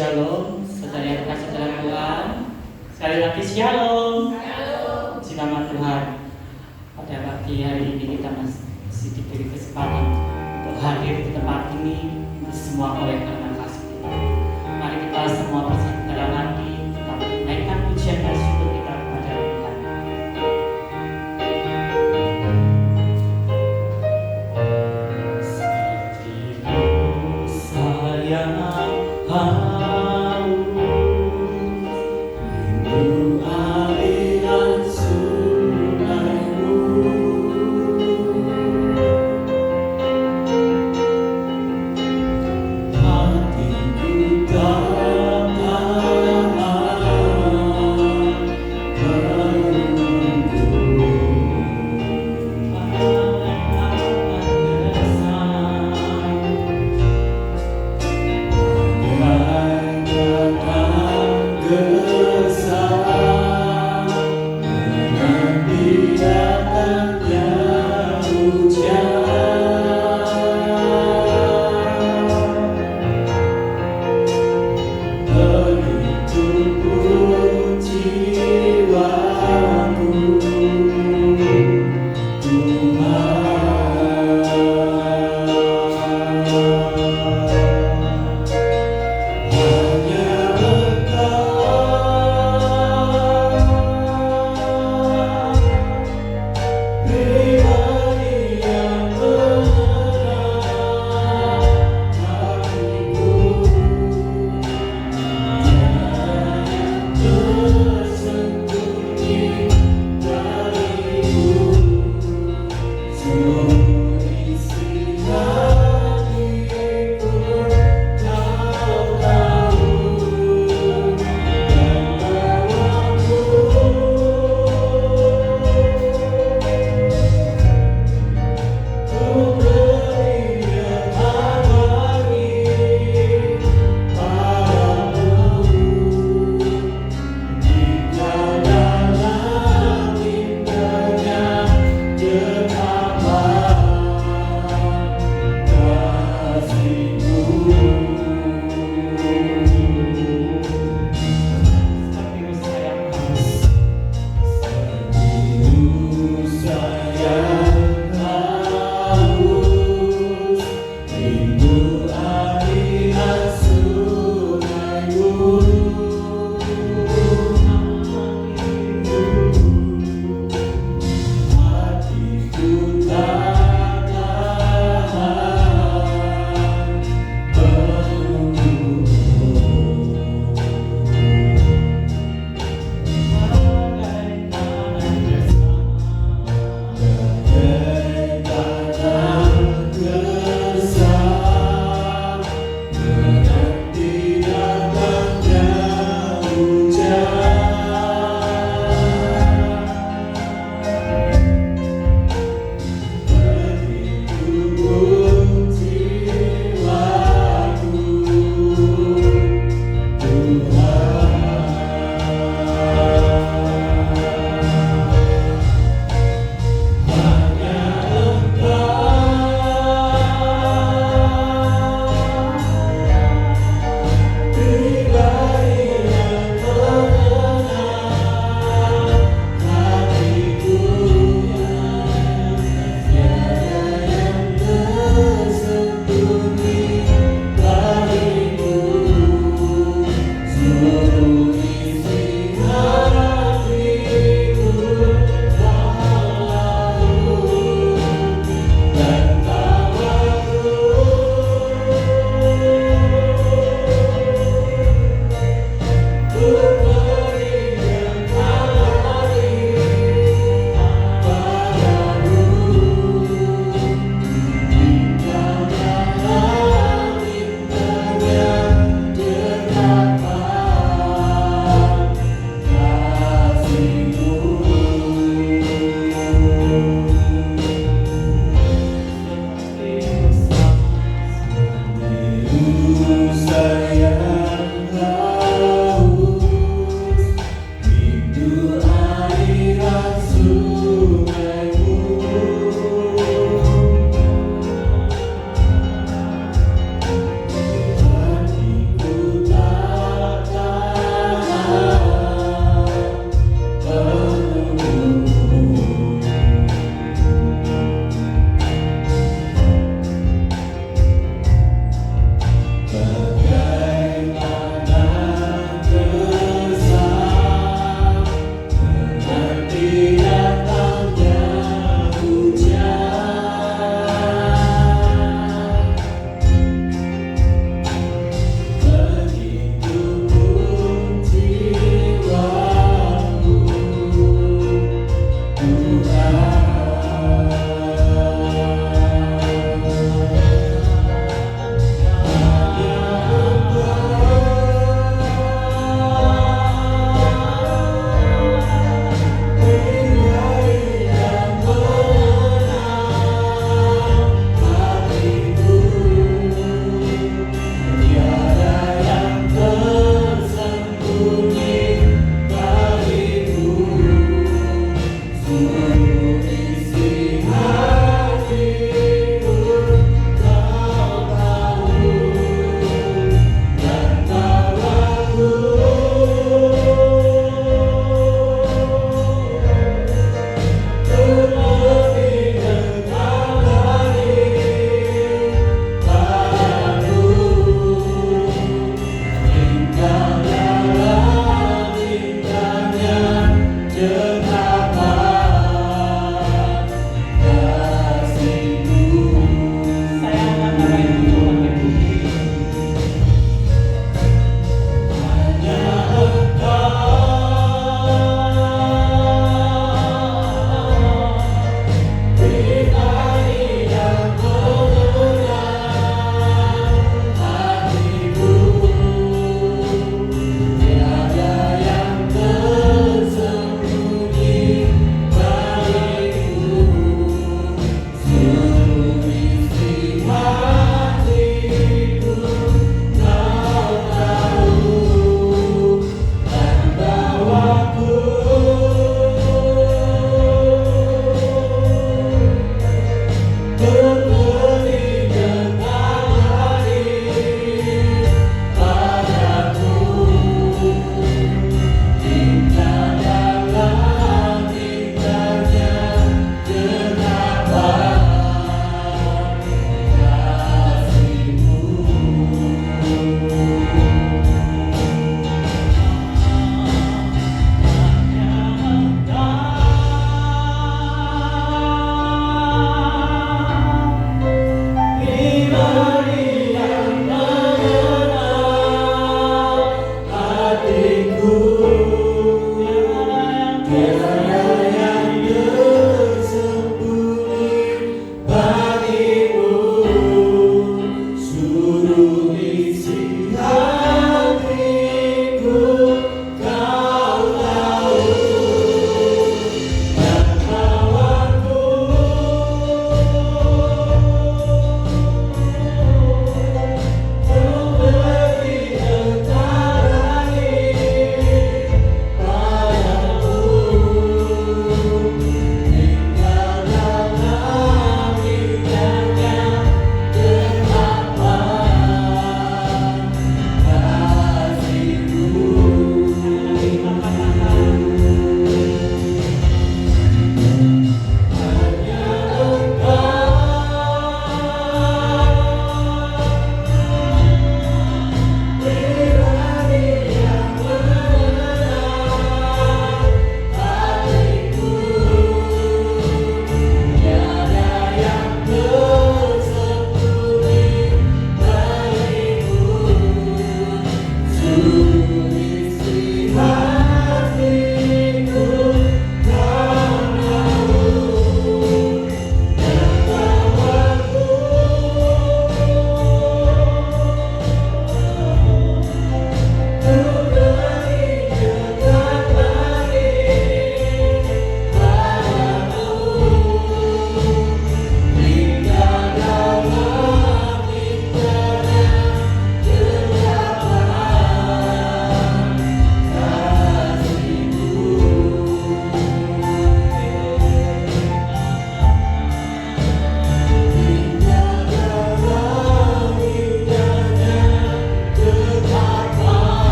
Shalom, saudara yang kasih dalam Tuhan. Sekali lagi shalom. Puji nama Tuhan. Pada pagi hari ini kita masih diberi kesempatan untuk hadir di tempat ini. Ini semua oleh karena kasih Tuhan. Mari kita semua bersatu dalam hati, kita menaikkan pujian dan syukur kita kepada Tuhan. Seperti sayang aliran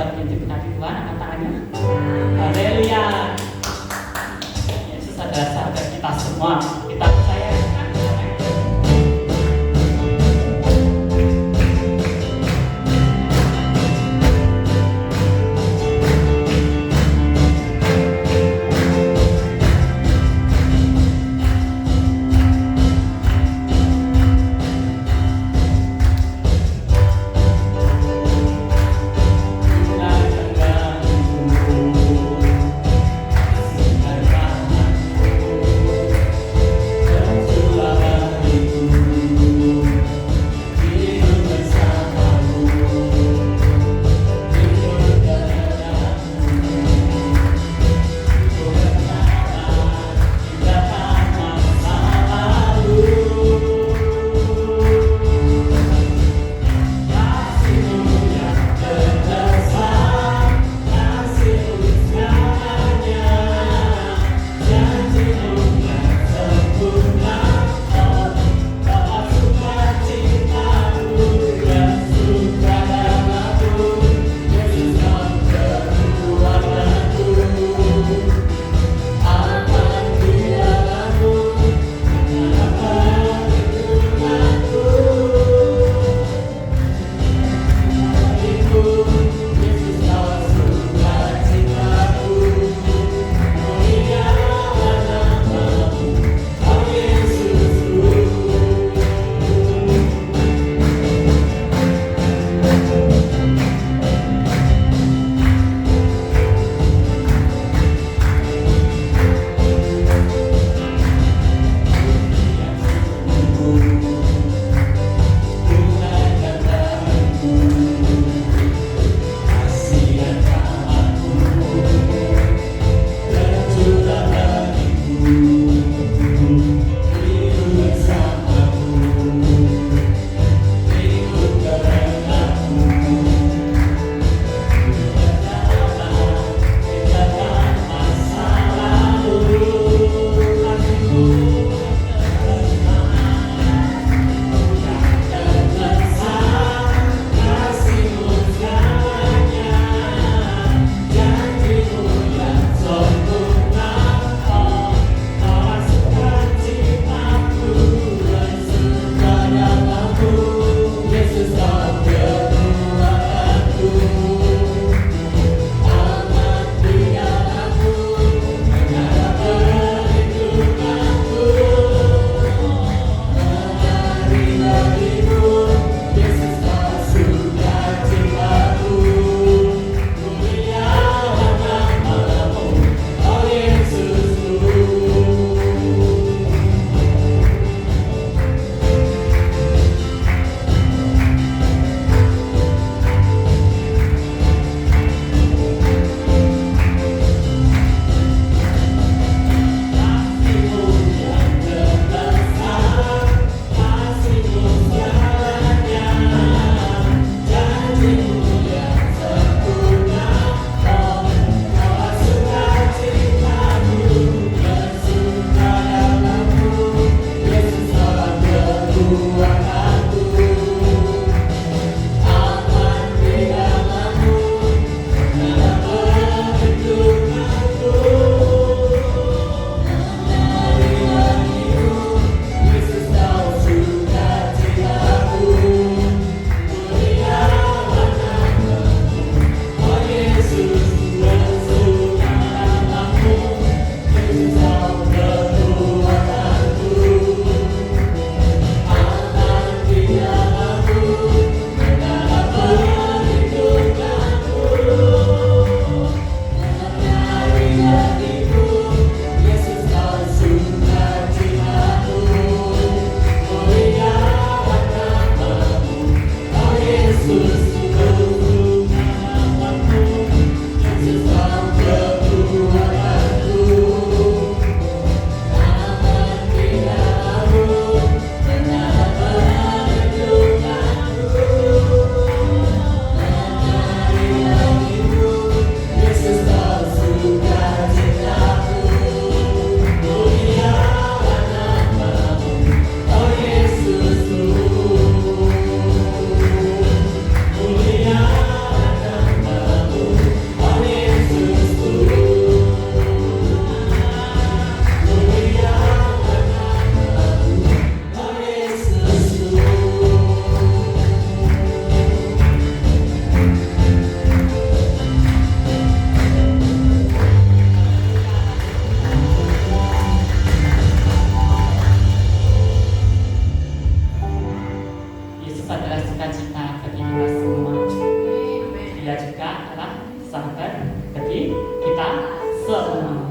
bisa menyentuh kaki Tuhan, angkat tangannya. Haleluya. Yesus adalah sahabat kita semua. Kita percaya kan? mereka adalah sahabat bagi kita semua.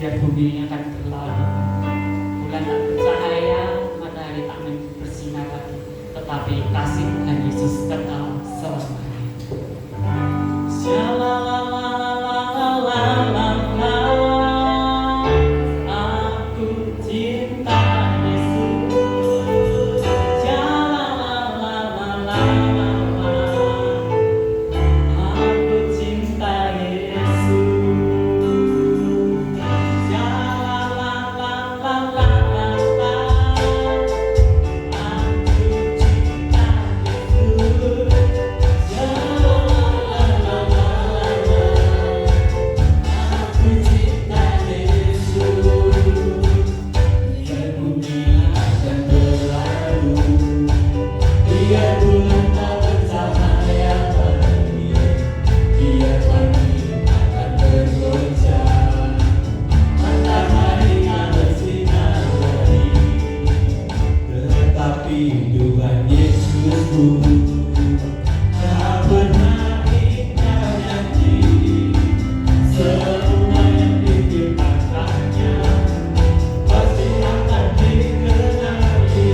biar bumi ini akan berlalu. Bulan tak bercahaya, matahari tak bersinar lagi, tetapi kasih Tuhan Yesus tetap selamanya. Aku cinta Yesus. Aku cinta Tuhan Yesusku tak pernah ingkar janji, semua yang difirmankannya pasti akan digenapi.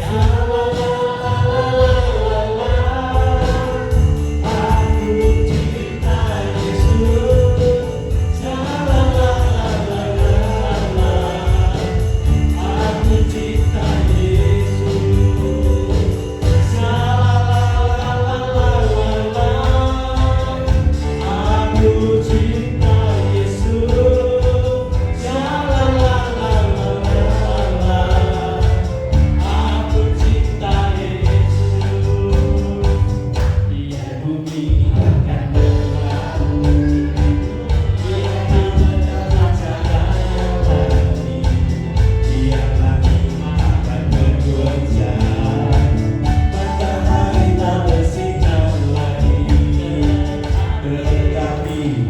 Aku cinta Yesus. Aku cinta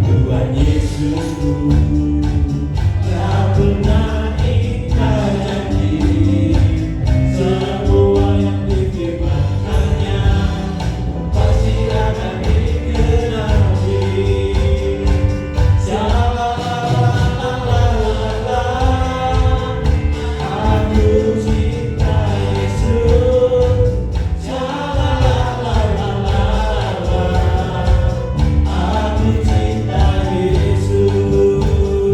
Tuhan Yesusku tak pernah ingkar janji, semua yang difirmankannya pasti akan digenapi. Aku cinta Yesus. Aku cinta Yesus.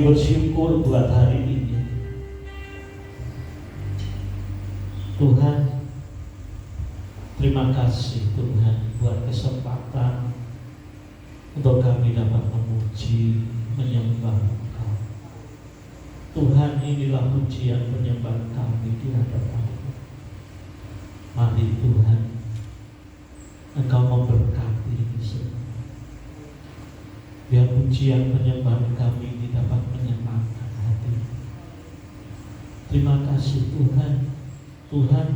Kami bersyukur buat hari ini. Tuhan, terima kasih Tuhan buat kesempatan untuk kami dapat memuji, menyembah Engkau. Tuhan, inilah pujian penyembahan kami di hadapan-Mu. Mari Tuhan, Engkau memberkati ini semua. Biar pujian penyembahan kami ini dapat menyenangkan hati. Terima kasih Tuhan. Tuhan,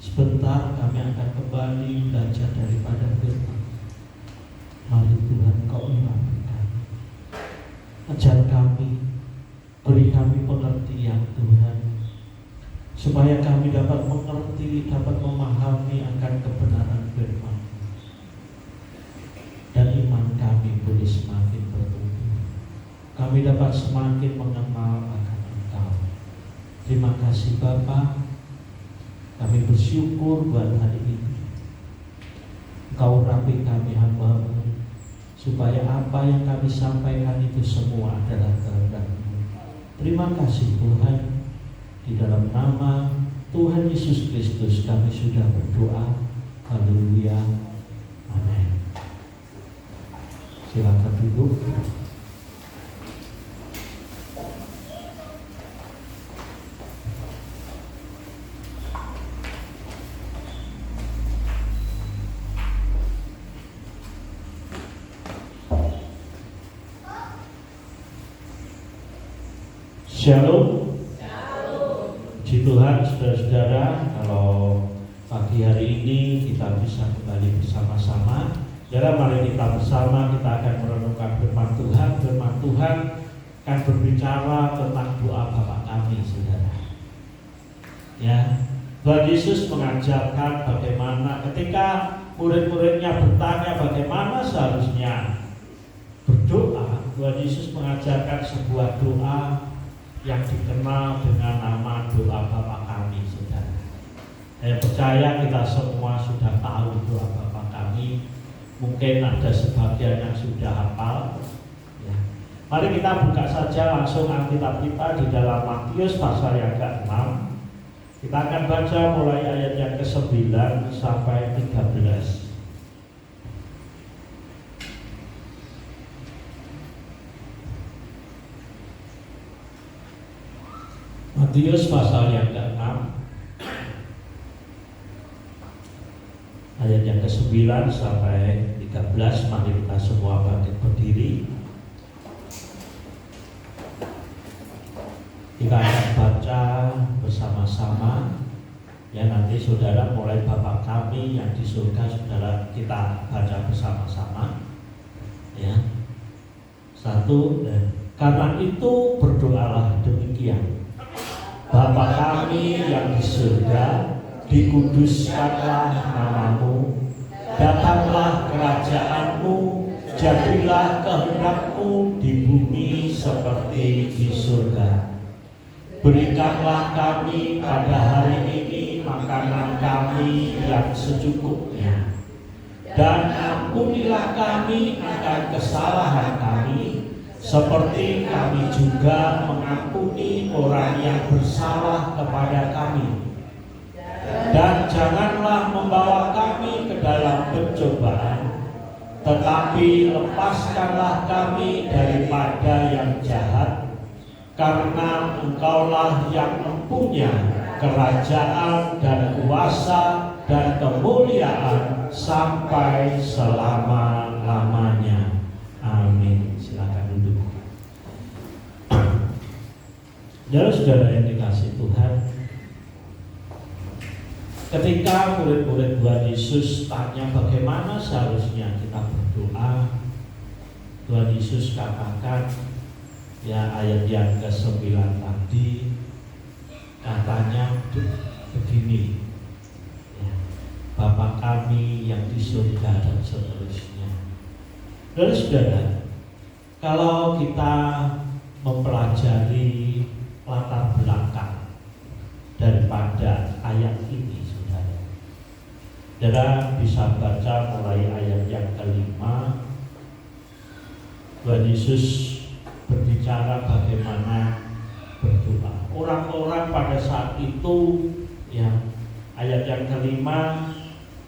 sebentar kami akan kembali belajar daripada firman. Mari Tuhan, Kau imami kami. Ajar kami, beri kami pengertian Tuhan, supaya kami dapat mengerti, dapat memahami akan kebenaran firman. Dan iman kami boleh semakin bertumbuh. Kami dapat semakin mengenal akan Engkau. Terima kasih Bapa. Kami bersyukur buat hari ini. Engkau urapi kami hamba-Mu, supaya apa yang kami sampaikan itu semua adalah kehendak-Mu. Terima kasih Tuhan. Di dalam nama Tuhan Yesus Kristus kami sudah berdoa. Haleluya. Amin. Silakan duduk. Shalom. Puji Tuhan, saudara-saudara, kalau pagi hari ini kita bisa kembali bersama-sama. Saudara, mari kita bersama, kita akan merenungkan firman Tuhan. Firman Tuhan akan berbicara tentang doa Bapa kami, saudara. Ya, Tuhan Yesus mengajarkan bagaimana ketika murid-muridnya bertanya bagaimana seharusnya berdoa. Tuhan Yesus mengajarkan sebuah doa yang dikenal dengan nama doa Bapa kami, saudara. Saya percaya kita semua sudah tahu doa Bapa kami. Mungkin ada sebagian yang sudah hafal. Ya. Mari kita buka saja langsung Alkitab kita di dalam Matius pasal yang ke-6. Kita akan baca mulai ayat yang ke-9 sampai 13. Matius pasal yang ke-6 ayat yang ke-9 sampai 13. Mari kita semua bangkit berdiri. Kita akan baca bersama-sama. Ya, nanti saudara mulai Bapa kami yang di surga, saudara kita baca bersama-sama. Ya. 1. Karena itu berdoalah demikian. Bapa kami yang di surga, dikuduskanlah nama-Mu, datanglah kerajaan-Mu, jadilah kehendak-Mu di bumi seperti di surga. Berikanlah kami pada hari ini makanan kami yang secukupnya, dan ampunilah kami akan kesalahan kami, seperti kami juga mengampuni orang yang bersalah kepada kami. Dan janganlah membawa kami ke dalam pencobaan, tetapi lepaskanlah kami daripada yang jahat, karena Engkaulah yang mempunyai kerajaan dan kuasa dan kemuliaan sampai selama-lamanya. Amin. Silakan duduk. Saudara-saudara yang dikasihi Tuhan, ketika murid-murid Tuhan Yesus tanya bagaimana seharusnya kita berdoa, Tuhan Yesus katakan, ya ayat yang ke-9 tadi, katanya begini, ya, Bapa kami yang di surga dan seterusnya. Saudara-saudara, kalau kita mempelajari latar belakang daripada ayat ini, saudara bisa baca mulai ayat yang ke-5. Tuhan Yesus berbicara berbicara bagaimana berdoa. Orang-orang pada saat itu, ya, ayat yang kelima,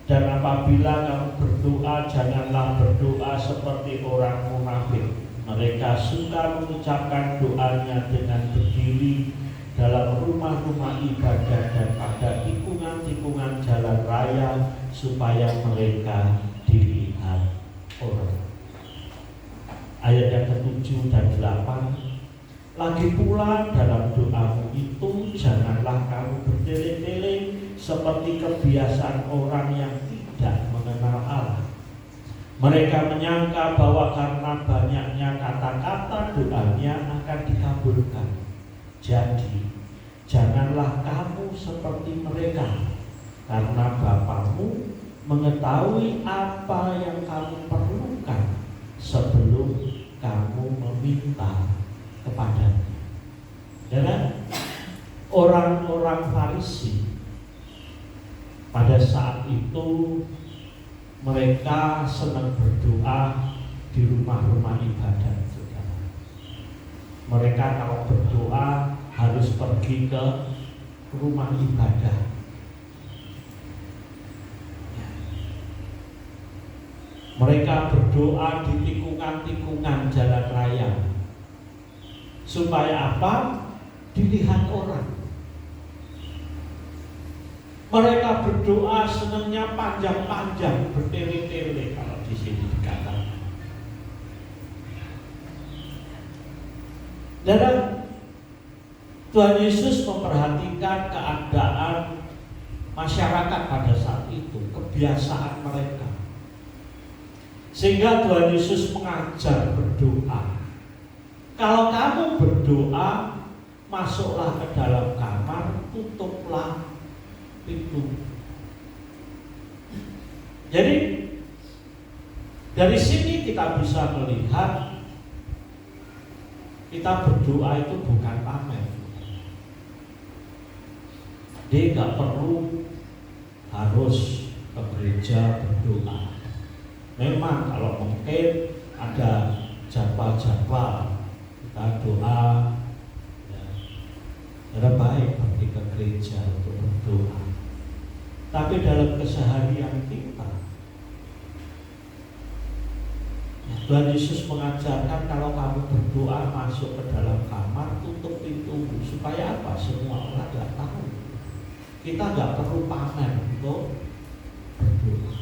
dan apabila kamu berdoa, janganlah berdoa seperti orang munafik. Mereka suka mengucapkan doanya dengan berdiri dalam rumah-rumah ibadah dan pada tikungan-tikungan jalan raya supaya mereka dilihat orang. Ayat yang ke-7 dan 8. Lagi pula dalam doamu itu janganlah kamu bertele-tele seperti kebiasaan orang yang tidak mengenal Allah. Mereka menyangka bahwa karena banyaknya kata-kata doanya akan dikabulkan. Jadi janganlah kamu seperti mereka, karena Bapamu mengetahui apa yang kamu perlukan sebelum kamu meminta kepadanya. Dan orang-orang Farisi pada saat itu mereka senang berdoa di rumah-rumah ibadah. Mereka kalau berdoa harus pergi ke rumah ibadah. Mereka berdoa di tikungan-tikungan jalan raya. Supaya apa? Dilihat orang. Mereka berdoa senangnya panjang-panjang, bertele-tele kalau di sini dikatakan. Dan Tuhan Yesus memperhatikan keadaan masyarakat pada saat itu, kebiasaan mereka. Sehingga Tuhan Yesus mengajar berdoa. Kalau kamu berdoa, masuklah ke dalam kamar, tutuplah pintu. Jadi dari sini kita bisa melihat kita berdoa itu bukan pamer. Dia nggak perlu harus ke gereja berdoa. Memang kalau mungkin ada jadwal-jadwal kita doa, ya, ada baik pergi ke gereja untuk berdoa. Tapi dalam keseharian kita, Tuhan Yesus mengajarkan kalau kamu berdoa masuk ke dalam kamar, tutup pintumu. Supaya apa? Semua orang tidak tahu. Kita nggak perlu pamer untuk berdoa.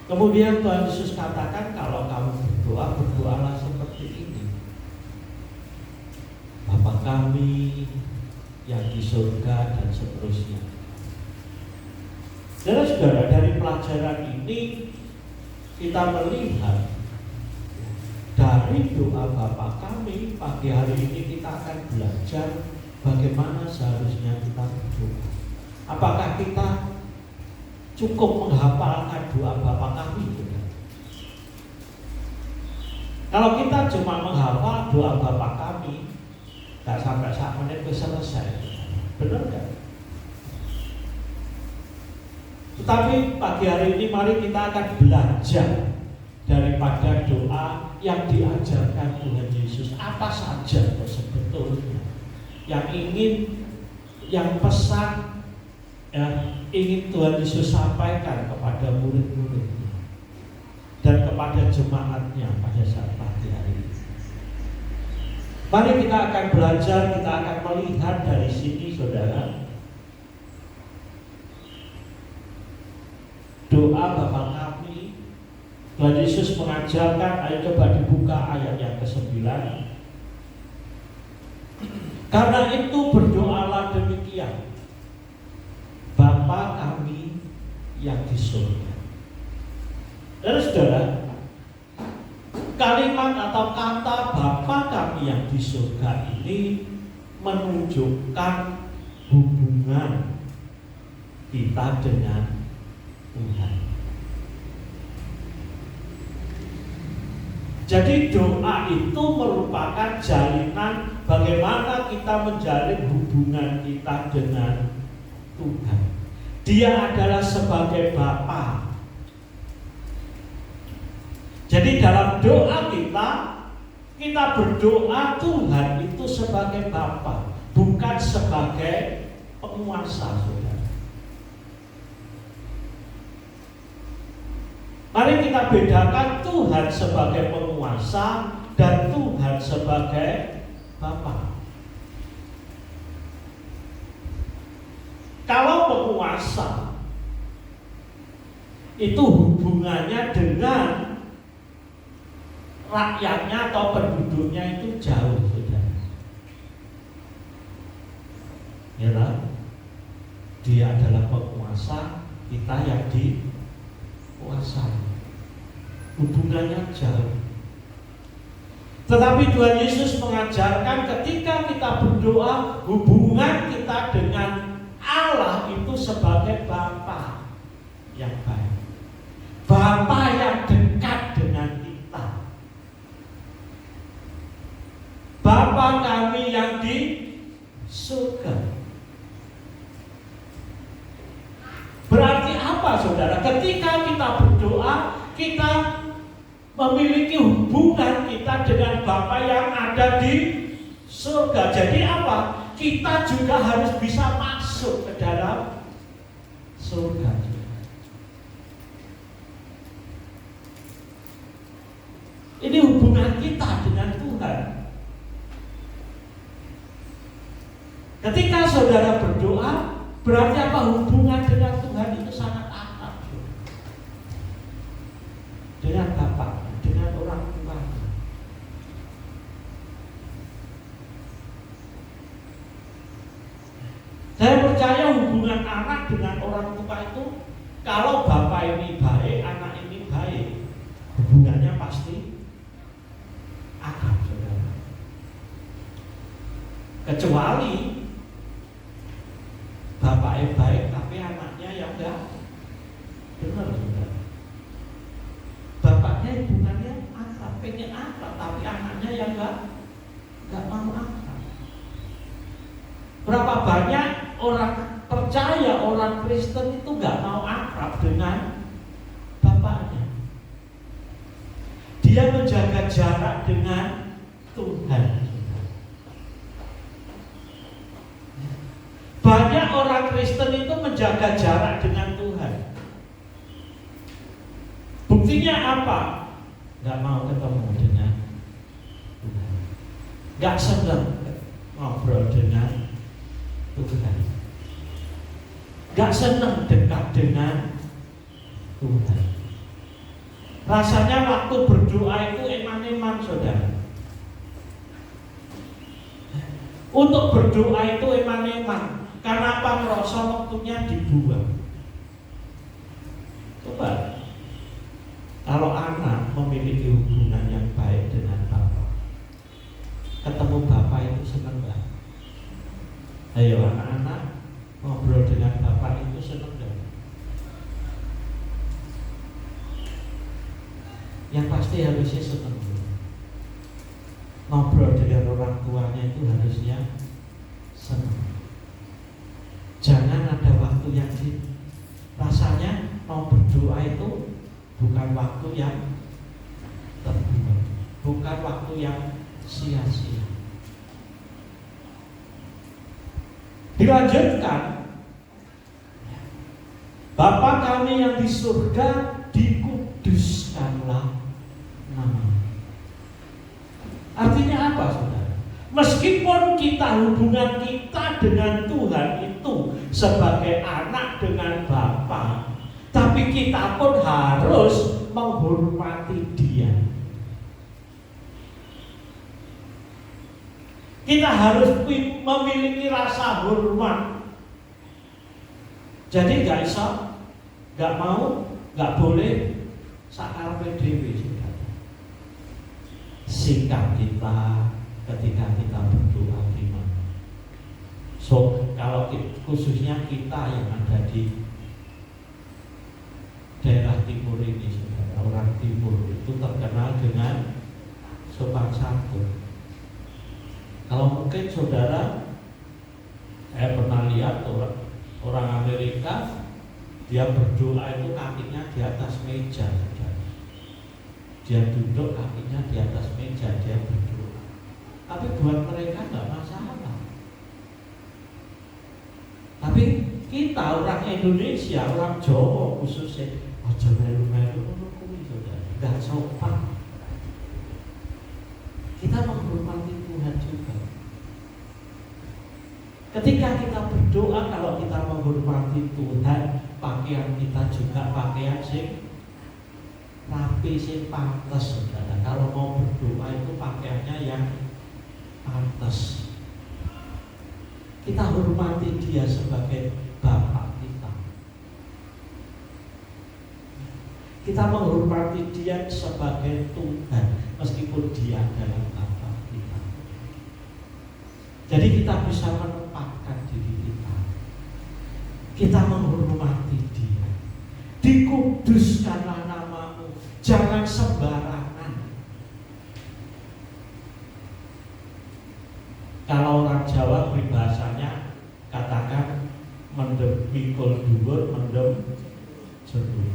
Kemudian Tuhan Yesus katakan kalau kamu berdoa, berdoalah seperti ini. Bapa kami yang di surga, dan seterusnya. Saudara-saudara, dari pelajaran ini kita melihat dari doa Bapa kami pagi hari ini kita akan belajar bagaimana seharusnya kita berdoa. Apakah kita cukup menghafalkan doa Bapa kami? Kalau kita cuma menghafal doa Bapa kami, tak sampai 1 menit selesai, benar nggak? Tetapi pagi hari ini mari kita akan belajar daripada doa yang diajarkan Tuhan Yesus. Apa saja sebetulnya yang pesan ingin Tuhan Yesus sampaikan kepada murid-muridnya dan kepada jemaatnya pada saat pagi hari ini. Mari kita akan belajar, kita akan melihat dari sini, saudara. Doa Bapa kami, Tuhan Yesus mengajarkan, ayo coba dibuka ayat yang ke-9. Karena itu berdoalah demikian, Bapa kami yang di surga. Dan saudara, kalimat atau kata Bapa kami yang di surga ini menunjukkan hubungan kita dengan Tuhan. Jadi doa itu merupakan jalinan bagaimana kita menjalin hubungan kita dengan Tuhan. Dia adalah sebagai Bapa. Jadi dalam doa kita kita berdoa Tuhan itu sebagai Bapa, bukan sebagai penguasa, saudara. Mari kita bedakan Tuhan sebagai penguasa dan Tuhan sebagai Bapa. Kalau penguasa itu hubungannya dengan rakyatnya atau penduduknya itu jauh, saudara. Ya kan? Dia adalah penguasa, kita yang dikuasai. Hubungannya jauh. Tetapi Tuhan Yesus mengajarkan ketika kita berdoa, hubungan kita dengan Allah itu sebagai Bapa yang baik, Bapa yang dekat dengan kita, Bapa kami yang di surga. Berarti apa, saudara? Ketika kita berdoa, kita memiliki hubungan kita dengan Bapa yang ada di surga. Jadi apa? Kita juga harus bisa masuk ke dalam surga. Ini hubungan kita dengan Tuhan. Ketika saudara berdoa, berarti apa? Hubungan dengan Tuhan itu sangat akrab. Dengan Bapa, dengan orang tua. Saya percaya hubungan anak dengan orang tua itu, kalau bapak ini baik, anak ini baik, hubungannya pasti akrab, saudara. Kecuali bapaknya baik tapi anaknya yang enggak benar, saudara. Bapaknya hubungannya akrab, pengen akrab, tapi anaknya yang enggak mau akrab. Berapa banyak orang percaya, orang Kristen itu enggak mau akrab dengan bapaknya. Dia menjaga jarak dengan Tuhan. Banyak orang Kristen itu menjaga jarak dengan Tuhan. Buktinya apa? Gak mau ketemu dengan Tuhan, gak senang ngobrol dengan Tuhan, gak senang dekat dengan Tuhan. Rasanya waktu berdoa itu eman-eman, saudara. Untuk berdoa itu eman-eman. Karena apa? Merasa waktunya dibuang. Coba, kalau anak memiliki hubungan yang baik dengan Bapak, ketemu Bapak itu senang gak? Ayo anak-anak, ngobrol dengan Bapak itu senang gak? Yang pasti harusnya senang. Ngobrol dengan orang tuanya itu harusnya senang. Jangan ada waktu yang rasanya mau berdoa itu bukan waktu yang terbuang, bukan waktu yang sia-sia. Dilanjutkan, Bapa kami yang di surga, dikuduskanlah nama. Artinya apa, saudara? Meskipun kita hubungan kita dengan Tuhan itu sebagai anak dengan Bapa, tapi kita pun harus menghormati Dia. Kita harus memiliki rasa hormat. Jadi gak bisa, gak mau, gak boleh sakarepe dhewe, saudara. Sikap kita ketika kita berdoa gimana? So, kalau khususnya kita yang ada di daerah timur ini, saudara, orang timur itu terkenal dengan sopan santun. Kalau mungkin saudara, saya pernah lihat orang Amerika, dia berdoa itu kakinya di atas meja, saudara. Dia duduk kakinya di atas meja, dia berdoa. Tapi buat mereka nggak masalah. Tapi kita orang Indonesia, orang Jawa khususnya, aja melu-melu kuwi saudara, nggak sopan. Kita menghormati Tuhan juga. Ketika kita berdoa, kalau kita menghormati Tuhan, pakaian kita juga pakaian sing rapi, sing pantas, saudara. Kalau mau berdoa itu pakaiannya yang pantas. Kita hormati Dia sebagai Bapa kita. Kita menghormati Dia sebagai Tuhan, meskipun Dia adalah Bapa kita. Jadi kita bisa menempatkan diri kita. Kita menghormati Dia. Dikuduskanlah nama-Mu, jangan sembarangan. Kalau orang Jawa peribahasanya katakan mendem mikul dhuwur, mendem jero.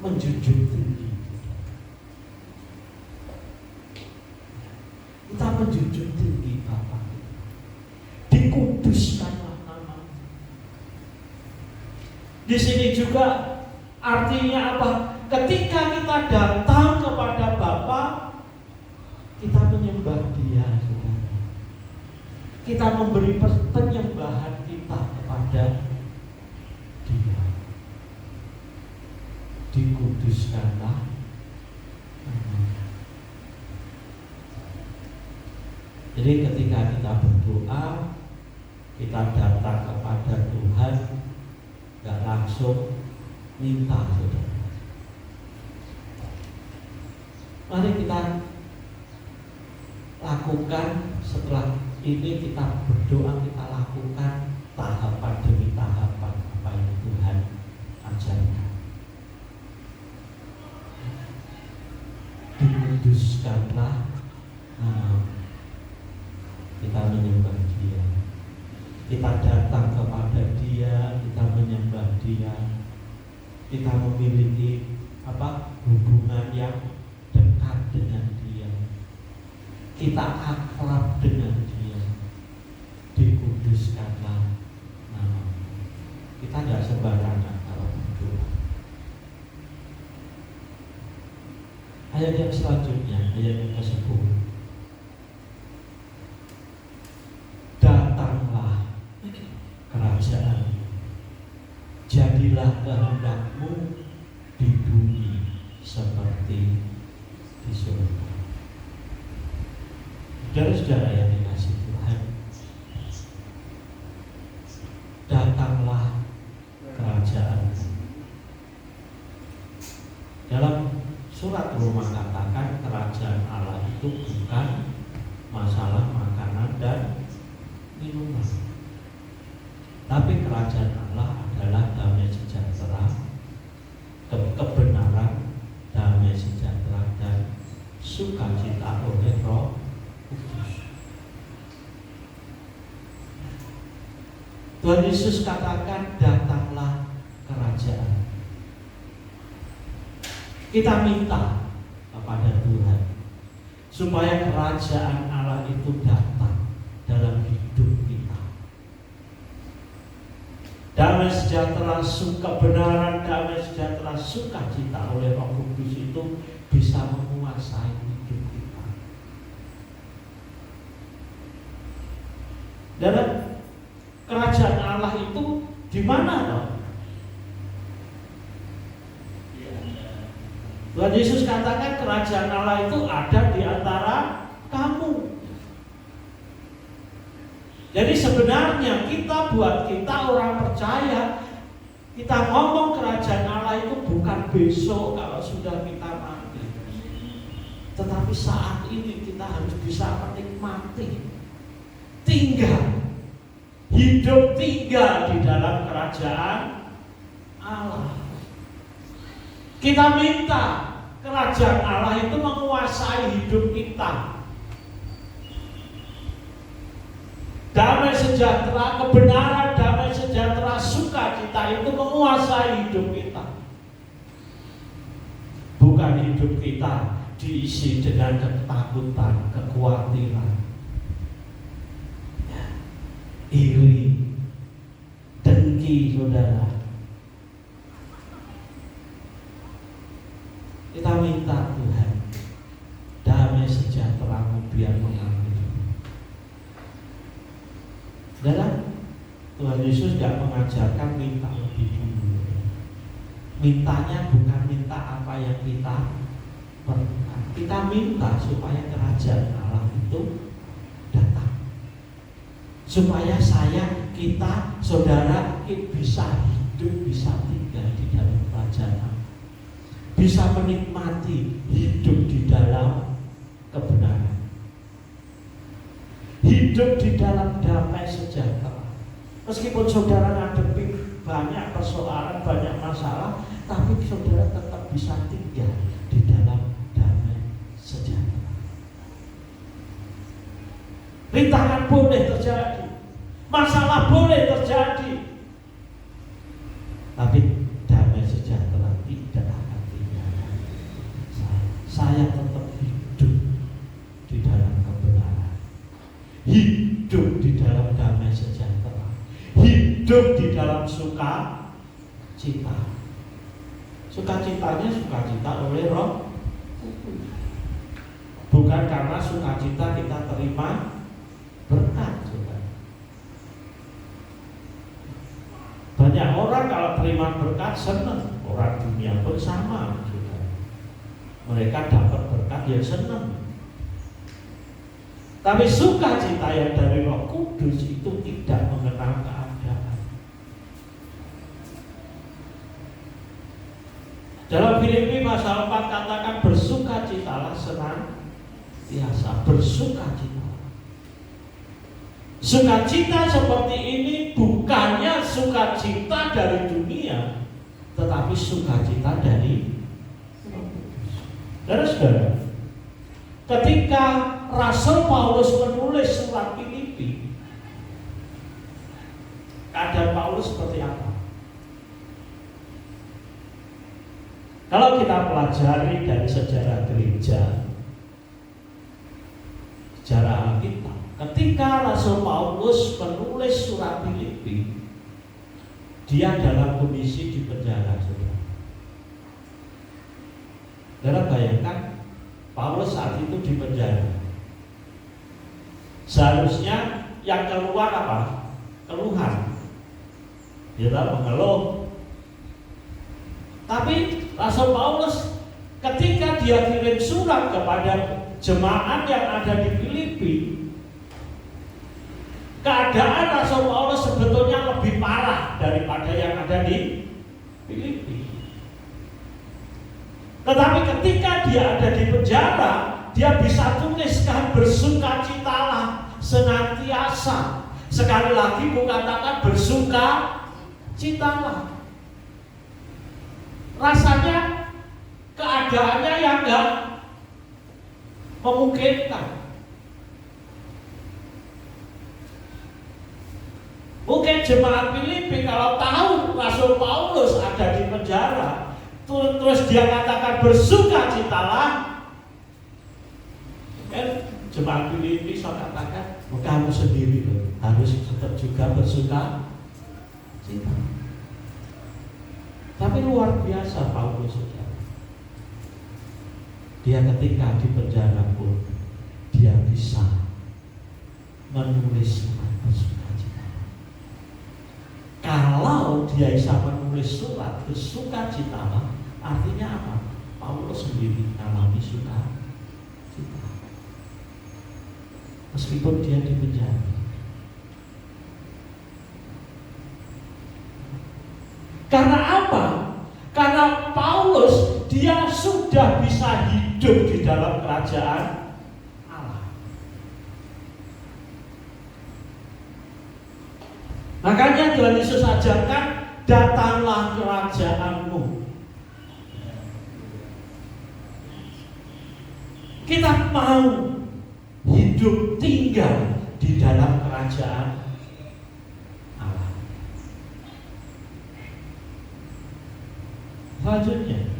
Menjunjung tinggi. Kita menjunjung tinggi Bapa. Dikuduskanlah nama. Di sini juga artinya apa? Ketika kita datang kepada Bapa, kita menyembah Dia, saudara. Kita memberi penyembahan kita kepada Dia. Dikuduskanlah namanya. Jadi ketika kita berdoa, kita datang kepada Tuhan, gak langsung minta, saudara. Mari kita lakukan. Setelah ini kita berdoa, kita lakukan tahapan demi tahapan apa yang Tuhan ajarkan. Dikuduskanlah nama. Kita menyembah Dia. Kita datang kepada Dia, kita menyembah Dia. Kita memiliki hubungan yang dekat dengan Dia. Kita akrab dengan Dia. Dikuduskanlah nama. Kita tidak sembarangan kalau berdoa. Ayat yang selanjutnya, ayat yang ke-10. Datanglah kerajaan, jadilah kehendak-Mu di bumi seperti di surga. Saudara-saudara yang dikasihi Tuhan, datanglah kerajaan. Dalam surat Roma katakan kerajaan Allah itu bukan masalah makanan dan minuman, tapi kerajaan Allah adalah damai sejahtera, kebenaran, damai sejahtera, dan sukacita oleh Roh Kudus. Tuhan Yesus katakan, datanglah kerajaan. Kita minta kepada Tuhan supaya kerajaan Allah itu datang dalam hidup kita. Damai sejahtera, kebenaran, damai sejahtera, sukacita oleh Roh Kudus itu bisa menguasai hidup kita. Dan kerajaan Allah itu di mana dong? Tuhan Yesus katakan kerajaan Allah itu ada di antara kamu. Jadi sebenarnya buat kita orang percaya, kita ngomong kerajaan Allah itu bukan besok kalau sudah kita mati, tetapi saat ini kita harus bisa menikmati, hidup tinggal di dalam kerajaan Allah. Kita minta kerajaan Allah itu menguasai hidup kita. Damai sejahtera, kebenaran, damai sejahtera, sukacita itu menguasai hidup kita. bukan hidup kita diisi dengan ketakutan, kekhawatiran, iri, dengki, saudara. Kita minta Tuhan damai sejahtera biar mengalir. Dalam Tuhan Yesus gak mengajarkan minta lebih dulu. Mintanya bukan minta apa yang kita perlukan. Kita minta supaya kerajaan Allah itu datang, supaya saya, kita, saudara bisa hidup, bisa tinggal di dalam kerajaan Allah, bisa menikmati hidup di dalam kebenaran, hidup di dalam damai sejahtera. Meskipun saudara ngadepi banyak persoalan, banyak masalah, tapi saudara tetap bisa tinggal di dalam damai sejahtera. Rintangan boleh terjadi, masalah boleh terjadi, tapi damai sejahtera tidak akan tinggalkan saya tetap hidup di dalam kebenaran, hidup di dalam damai sejahtera, hidup di dalam sukacita. Sukacitanya sukacita oleh Roh Kudus, bukan karena sukacita kita terima berkat. Banyak orang kalau terima berkat senang, orang dunia pun sama. Mereka dapat berkat ya senang. Tapi sukacita yang dari Roh Kudus itu tidak mengenal keadaan. Dalam Filipi pasal 4 katakan bersukacitalah senantiasa, bersukacita. Sukacita seperti ini bukannya sukacita dari dunia, tetapi sukacita dari Roh Kudus. Saudara, ketika Rasul Paulus menulis surat Filipi, keadaan Paulus seperti apa? Kalau kita pelajari dari sejarah gereja, sejarah Alkitab, ketika Rasul Paulus menulis surat Filipi, dia dalam kondisi di penjara. Saudara bayangkan, Paulus saat itu di penjara. Seharusnya yang keluar apa? Keluhan. Dia mengeluh. Tapi Rasul Paulus ketika dia kirim surat kepada jemaat yang ada di Filipi, keadaan Rasul Paulus sebetulnya lebih parah daripada yang ada di Filipi. Tetapi ketika dia ada di penjara, dia bisa tuliskan bersukacitalah senantiasa. Sekali lagi kukatakan bersukacitalah. Rasanya keadaannya yang enggak memungkinkan. Mungkin jemaat Filipi kalau tahu Rasul Paulus ada di penjara, terus dia katakan bersukacitalah, jemaat Filipi saya katakan, kamu sendiri loh, harus tetap juga bersukacita. Tapi luar biasa Paulus, dia ketika di penjara pun dia bisa menulis surat bersukacita. Kalau dia bisa menulis surat bersukacita, artinya apa? Paulus sendiri mengalami sukacita meskipun dia di penjara. Karena apa? Karena Paulus dia sudah bisa hidup di dalam kerajaan Allah. Makanya Tuhan Yesus ajarkan, datanglah kerajaanmu. Kita mau hidup tinggal di dalam kerajaan Allah. Selanjutnya,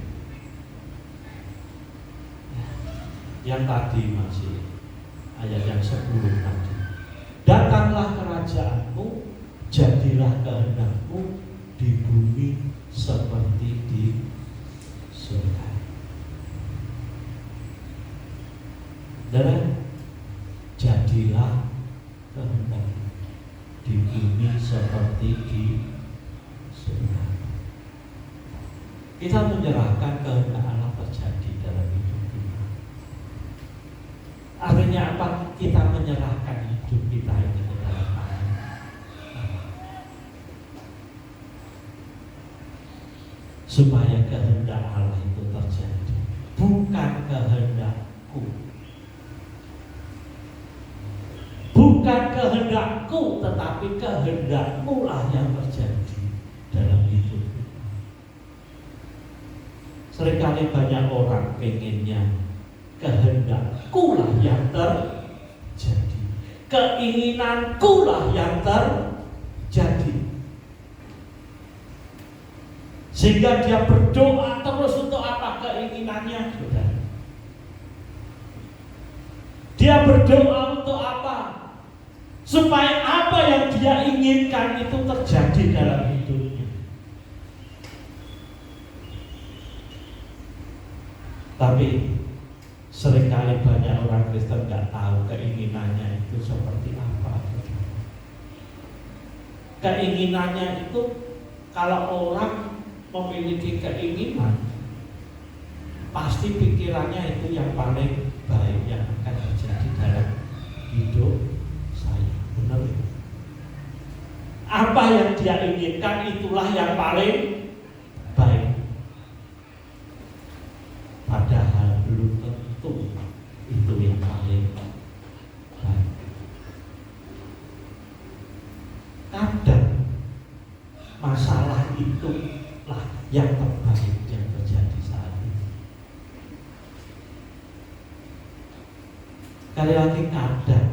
Yang tadi masih ayat yang 10 tadi. Datanglah kerajaanmu, jadilah kehendakmu di bumi seperti di surga. Dan jadilah kehendakmu di bumi seperti di surga. Kita menyerahkan kehendak Allah terjadi dalam hidup kita. Artinya apa? Kita menyerahkan hidup kita ini ke dalam tangan Allah, supaya kehendak Allah itu terjadi, bukan kehendakku. Bukan kehendakku, tetapi kehendakmu lah yang terjadi dalam hidup kita. Seringkali banyak orang pengennya kehendakku lah yang terjadi, keinginanku lah yang terjadi, sehingga dia berdoa terus untuk apa keinginannya, saudara. Dia berdoa untuk apa? Supaya apa yang dia inginkan itu terjadi dalam hidupnya. Tapi seringkali banyak orang Kristen nggak tahu keinginannya itu seperti apa. Keinginannya itu, kalau orang memiliki keinginan, pasti pikirannya itu yang paling baik yang akan terjadi dalam hidup saya. Benar itu. Apa yang dia inginkan itulah yang paling baik. Padahal belum tentu itu yang paling baik. Kadang masalah itulah yang terbaik yang terjadi saat ini. Sekali lagi, kadang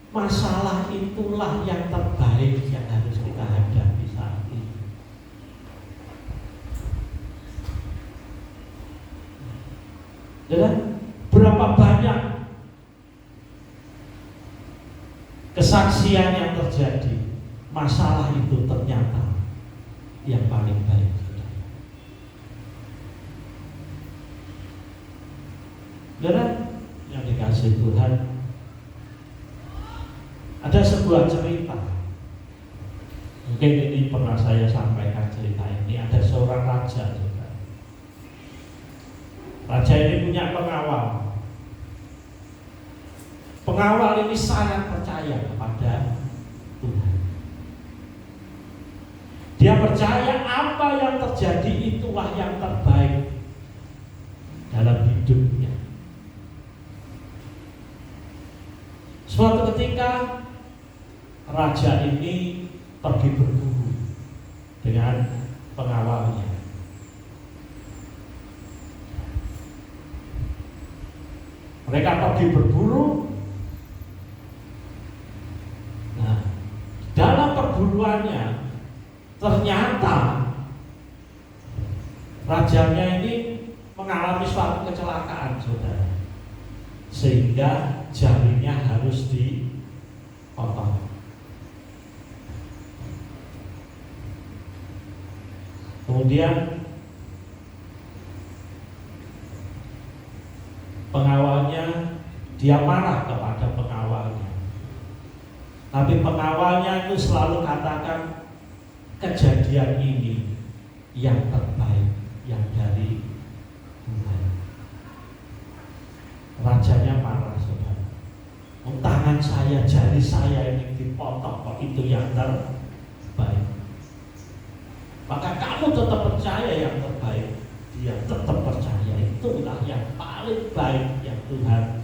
masalah itulah yang terbaik yang harus kita hadapi saat ini. Dan berapa banyak kesaksian yang terjadi, masalah itu ternyata yang paling baik. Dan yang dikasih Tuhan, ada sebuah cerita. Mungkin ini pernah saya sampaikan cerita ini. Ada seorang raja juga. Raja ini punya pengawal. Pengawal ini sangat percaya kepada Tuhan. Dia percaya apa yang terjadi itulah yang terbaik dalam hidupnya. Suatu ketika raja ini pergi berburu dengan pengawalnya. Mereka pergi berburu. Nah, dalam perburuannya ternyata rajanya ini mengalami suatu kecelakaan, saudara, sehingga jarinya harus dipotong. Kemudian pengawalnya, dia marah kepada pengawalnya, tapi pengawalnya itu selalu katakan kejadian ini yang terbaik yang dari Tuhan. Rajanya marah, saudara. Tangan saya, jari saya ini dipotong, kok itu yang terbaik? Maka kamu tetap percaya yang terbaik. Dia tetap percaya itulah yang paling baik yang Tuhan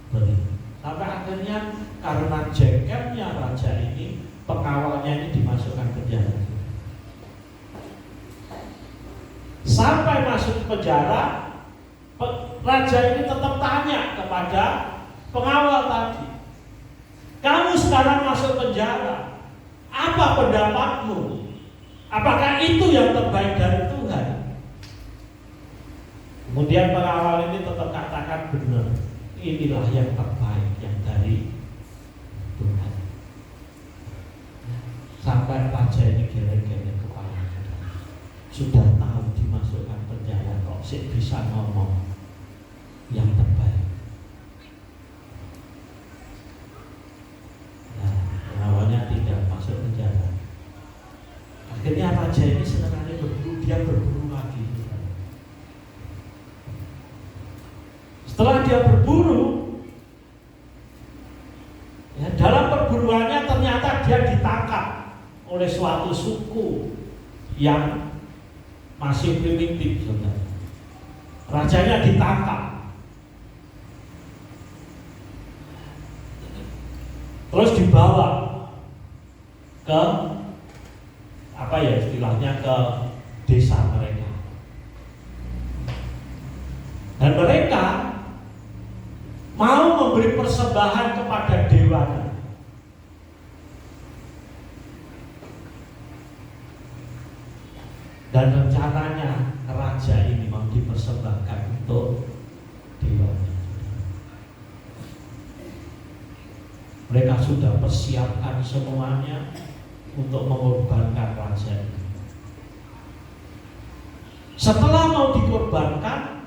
beri. Sampai akhirnya karena jengkelnya raja ini, pengawalnya ini dimasukkan ke penjara. Sampai masuk penjara, raja ini tetap tanya kepada pengawal tadi, kamu sekarang masuk penjara, apa pendapatmu? Apakah itu yang terbaik dari Tuhan? Kemudian pengawal ini tetap katakan benar, inilah yang terbaik yang dari Tuhan. Sampai raja ini geleng-geleng kepala, sudah tahu dimasukkan penjara kok sih bisa ngomong yang terbaik. Nah, pengawalnya tidak masuk penjara. Akhirnya raja ini senangnya berburu, dia berburu lagi. Setelah dia berburu, ya, dalam perburuannya ternyata dia ditangkap oleh suatu suku yang masih primitif, saudara. Rajanya ditangkap, terus dibawa ke apa ya istilahnya, ke desa mereka, dan mereka mau memberi persembahan kepada dewanya. Dan rencananya raja ini mau dipersembahkan untuk dewanya. Mereka sudah persiapkan semuanya untuk mengorbankan raja ini. Setelah mau dikorbankan,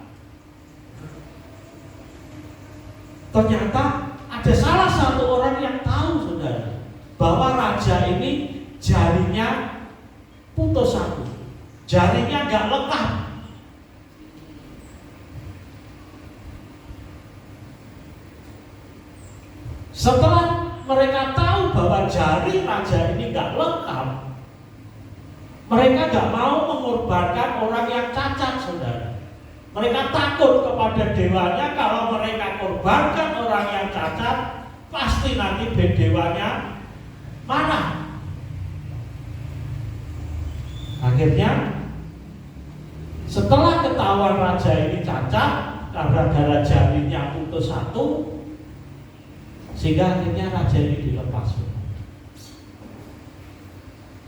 ternyata ada salah satu orang yang tahu, saudara, bahwa raja ini jarinya putus satu, jarinya nggak lengkap. Setelah mereka tahu bahwa jari raja ini nggak lengkap, mereka nggak mau mengorbankan orang yang cacat, saudara. Mereka takut kepada dewanya, kalau mereka korbankan orang yang cacat, pasti nanti dewanya marah. Akhirnya setelah ketahuan raja ini cacat karena jarinya putus satu, sehingga akhirnya raja ini dilepas.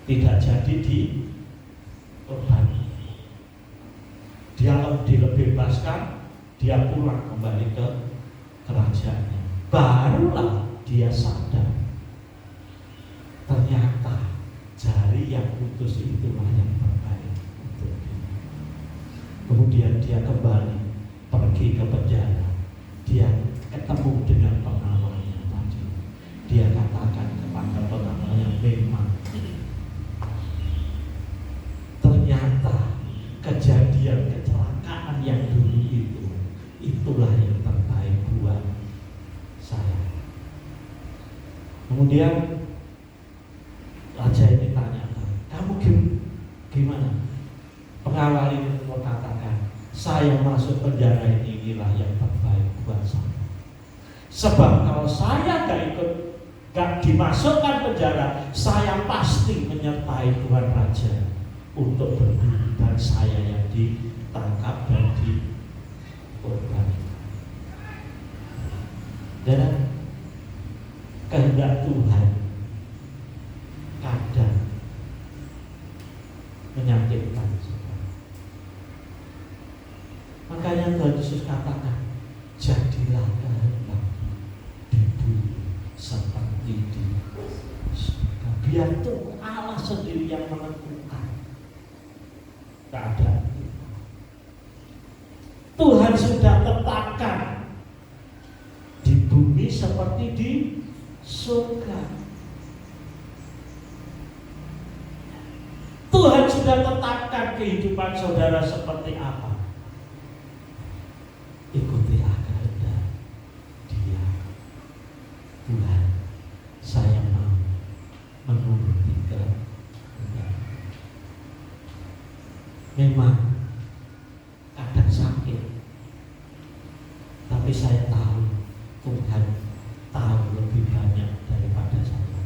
Tidak jadi dikorbankan. Dia dilebebaskan, dia pulang kembali ke kerajaannya. Barulah dia sadar, ternyata jari yang putus itulah yang terbaik untuk dia. Kemudian dia kembali pergi ke penjara. Dia ketemu dengan pengawalnya tadi. Dia katakan kepada pengawalnya, memang ternyata kejadian kecelakaan yang dulu itulah yang terbaik buat saya. Kemudian raja ini tanya, kamu gimana? Pengawal ini mengatakan, saya masuk penjara inilah yang terbaik buat saya. Sebab kalau saya gak dimasukkan penjara, saya pasti menyertai Tuhan Raja untuk berburu, dan saya yang ditangkap dan dikorban. Dan kehendak Tuhan kadang menyakitkan. Makanya Tuhan Yesus katakan, jadilah kehendak di bumi seperti di surga. Biar Tuhan Allah sendiri yang menentukan keadaan kita. Tuhan sudah tetapkan di bumi seperti di surga. Tuhan sudah tetapkan kehidupan saudara seperti apa. Ikutilah kehendak Dia. Tuhan, saya mau menuruti kehendak. Memang kadang sakit, tapi saya tahu Tuhan tahu lebih banyak daripada saya.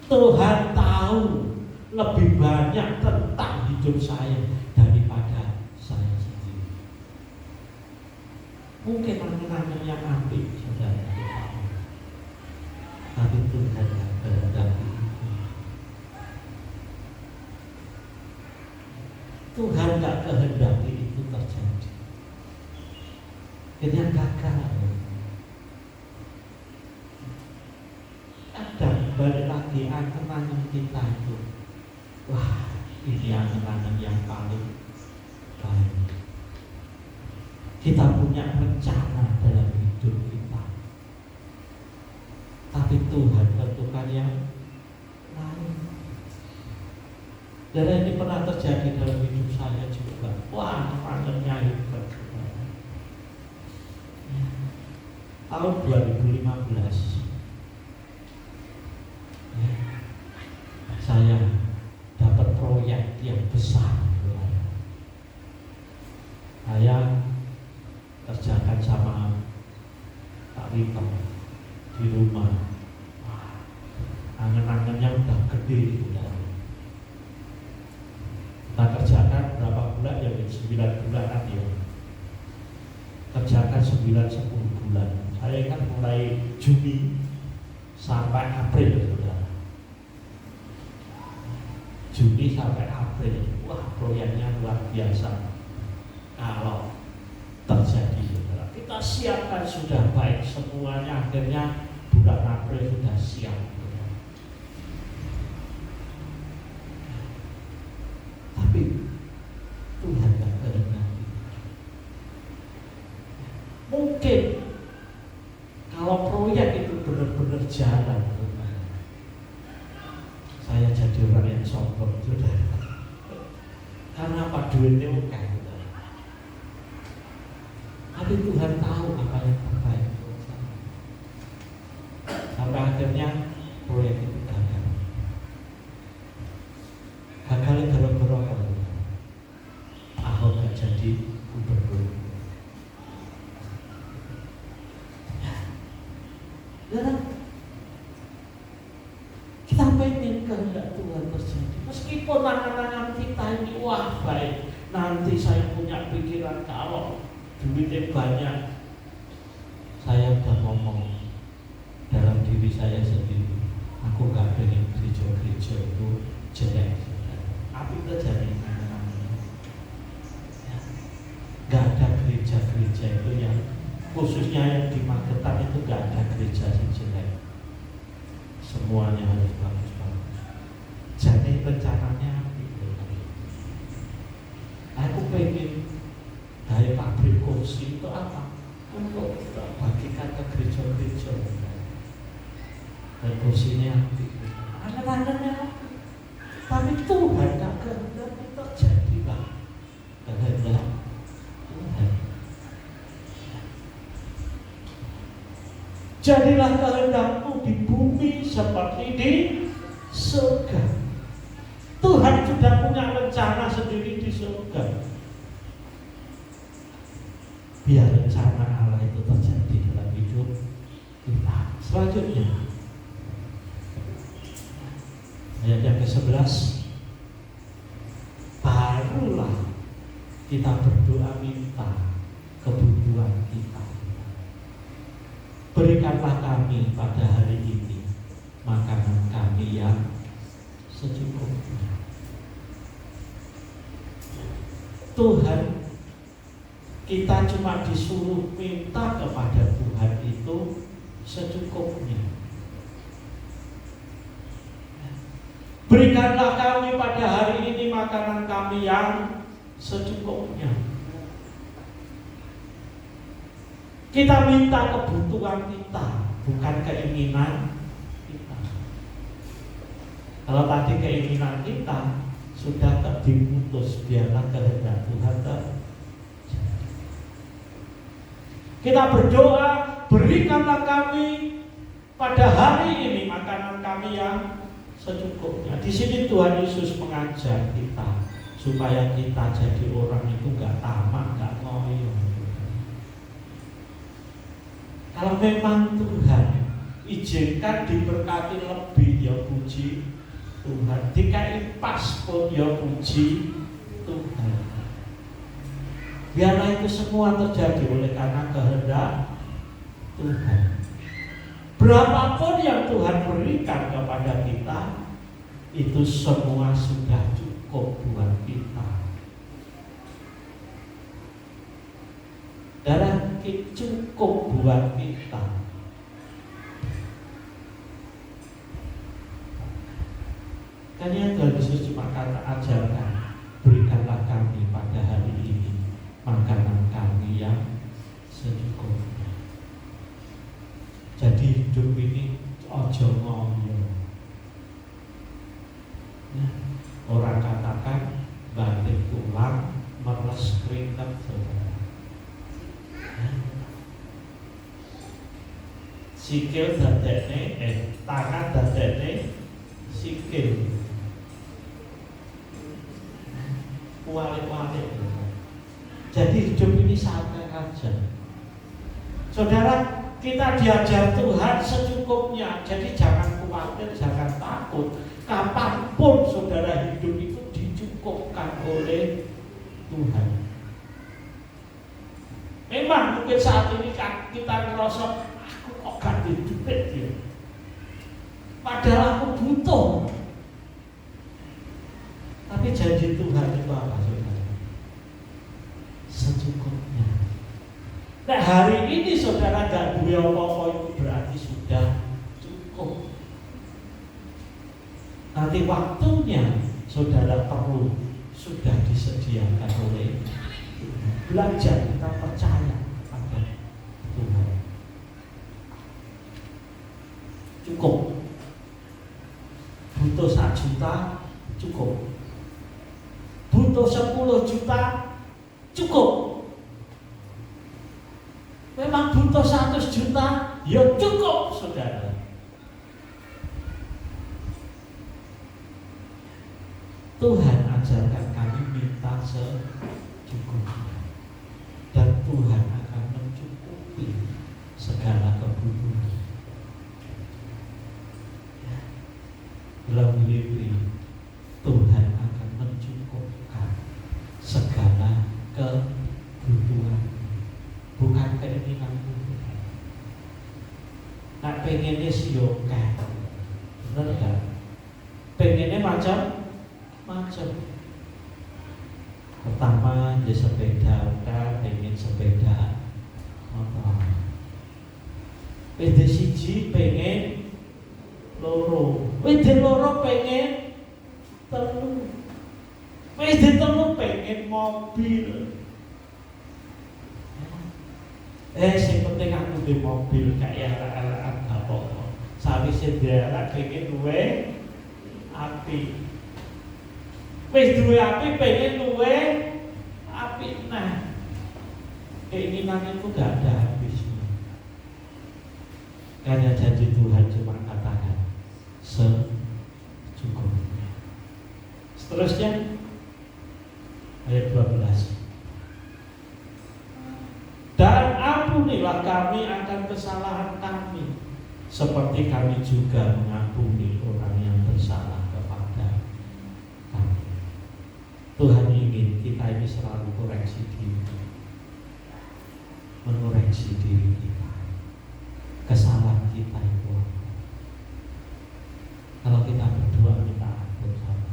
Tuhan tahu lebih banyak tentang hidup saya daripada saya sendiri. Mungkin angan-angan yang apik saudara tahu, tapi Tuhan yang kehendaki itu. Tuhan gak kehendaki itu terjadi. akhirnya gagal. Kadang balik lagi angan-angan kita itu, wah ini angan-angan yang paling baik. Kita punya rencana dalam hidup kita, tapi Tuhan tentukan yang lain. Dan ini pernah terjadi dalam hidup saya juga. Wah, angannya hebat. Tahun 2015 saya dapat proyek yang besar. Saya kerjakan sama Pak Rito di rumah. Angan-angannya udah gede. Kita kerjakan berapa bulan ya? 9 bulan ya. Kerjakan 9-10 bulan. Saya ingat mulai Juni sampai April, saudara. Juni sampai April, wah proyeknya luar biasa. Kalau terjadi, saudara, kita siapkan sudah baik semuanya, akhirnya bulan April sudah siap. Saudara. Tapi Tuhan tidak kehendaki. Mungkin kalau proyek itu benar-benar jalan, saya jadi orang yang sombong, sudah. Karena apa? Duitnya oke. Tapi Tuhan tahu apa yang terbaik untuk saya. Sampai akhirnya proyek itu gagal. Gagalnya gara-gara apa? Ahok gak jadi gubernur. Dan kita pengen kehendak Tuhan terjadi. Meskipun angan-angan kita ini wah baik, nanti saya punya pikiran kalau duitnya banyak. Saya udah ngomong dalam diri saya sendiri, aku gak pengen gereja-gereja itu jelek. Apa itu jadi angan-angan? Gak ada gereja-gereja itu yang khususnya yang di Magetan itu gak ada gereja yang jelek. Semuanya harus bagus-bagus. Jadi rencananya aku pengen dari pabrik kursi itu apa? Untuk kita bagikan ke gereja-gereja. Dan kursinya angan-angannya. Tapi Tuhan gak kehendaki terjadi lah. Kehendak Tuhan. Jadilah kehendakmu di bumi seperti di surga. Tuhan sudah punya rencana sendiri di surga. Biar rencana Allah itu terjadi dalam hidup kita. Selanjutnya ayat yang ke-11, barulah kita berdoa minta kebutuhan kita. Berikanlah kami pada hari ini makanan kami yang secukupnya. Tuhan, kita cuma disuruh minta kepada Tuhan itu secukupnya. Berikanlah kami pada hari ini makanan kami yang secukupnya. Kita minta kebutuhan kita, bukan keinginan kita. Kalau tadi keinginan kita sudah diputus, biarlah kehendak Tuhan terjadi. Kita berdoa, berikanlah kami pada hari ini makanan kami yang secukupnya. Di sini Tuhan Yesus mengajar kita supaya kita jadi orang itu nggak tamak, nggak ngoyo. Kalau memang Tuhan izinkan diberkati lebih, ya puji Tuhan. Dikai pas pun, ya puji Tuhan. Biarlah itu semua terjadi oleh karena kehendak Tuhan. Berapapun yang Tuhan berikan kepada kita, itu semua sudah cukup buat kita. Dan sedikit cukup buat kita. Makanya Tuhan Yesus cuma kata ajarkan, berikanlah kami pada hari ini makanan kami yang secukupnya. Jadi hidup ini ojo ngoyo. Nah, orang katakan banting tulang meres keringat saudara. Sikil dadekne, tangan dadekne sikil. Walik-walik. Jadi hidup ini santai aja. Saudara, kita diajar Tuhan secukupnya. Jadi jangan khawatir, jangan takut. Kapanpun saudara hidup itu dicukupkan oleh Tuhan. Memang mungkin saat ini kita ngerasa aku kok gak hidup ya. Padahal aku butuh. Tapi janji Tuhan itu apa saudara? Secukupnya. Nah hari ini saudara gak duwe apa-apa itu berarti sudah cukup. Nanti waktunya saudara perlu sudah disediakan oleh Tuhan. Belajar kita percaya pada Tuhan. Cukup. Butuh 1 juta cukup. Butuh 10 juta cukup. Memang butuh 100 juta ya cukup saudara. Tuhan ajarkan kami minta secukupnya, dan Tuhan akan mencukupi segala kebutuhan. Dalam Filipi, Tuhan akan mencukupkan segala kebutuhan, bukan keinginan Tuhan. Nah pengennya sih oke, bener gak? Pengennya macam-macam. Pertama dia sepeda, pengen sepeda motor. Pede siji pengen loro, pede loro pengen telu, pede telu pengen mobil. Sing penting aku di mobil kayak elak-elakan gak apa-apa. Sawise dielak pengen duwe api. Wis duwe api pengen duwe api. Nah, keinginan itu gak ada habisnya. Karena janji Tuhan cuma katakan secukupnya. Seterusnya ayat 12. Dan ampunilah kami akan kesalahan kami, seperti kami juga mengampuni orang yang bersalah kepada kami. Tuhan ingin kita ini selalu koreksi diri, mengoreksi diri kita. Kesalahan kita itu kalau kita berdoa minta ampun sama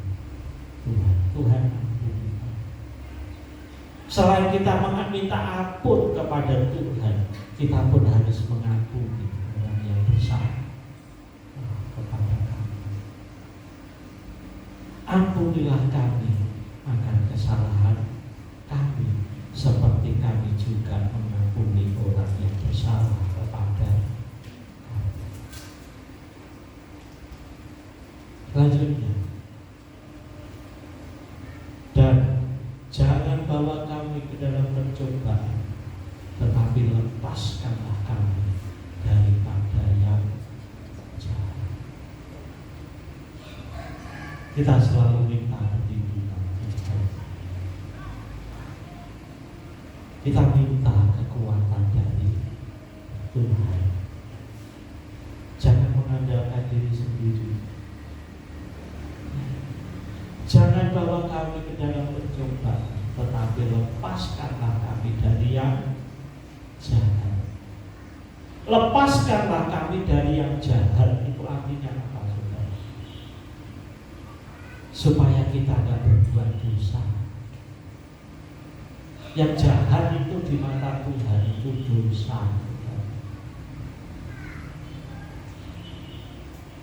Tuhan ampuni. Selain kita minta ampun kepada Tuhan, kita pun harus mengampuni orang yang bersalah kepada kami. Ampunilah kami akan kesalahan kami, seperti kami juga mengampuni orang yang bersalah kepada kami. Selanjutnya, dan jangan bawa kami ke dalam pencobaan, tetapi lepaskanlah kami daripada yang jahat. Kita selalu minta perlindungan. Kita minta kekuatan dari Tuhan. Jangan mengandalkan diri sendiri. Jangan bawa kami ke dalam pencobaan, tetapi lepaskanlah kami dari yang jahat. Lepaskanlah kami dari yang jahat. Itu artinya apa, saudara? Supaya kita tidak berbuat dosa. Yang jahat itu di mata Tuhan itu dosa.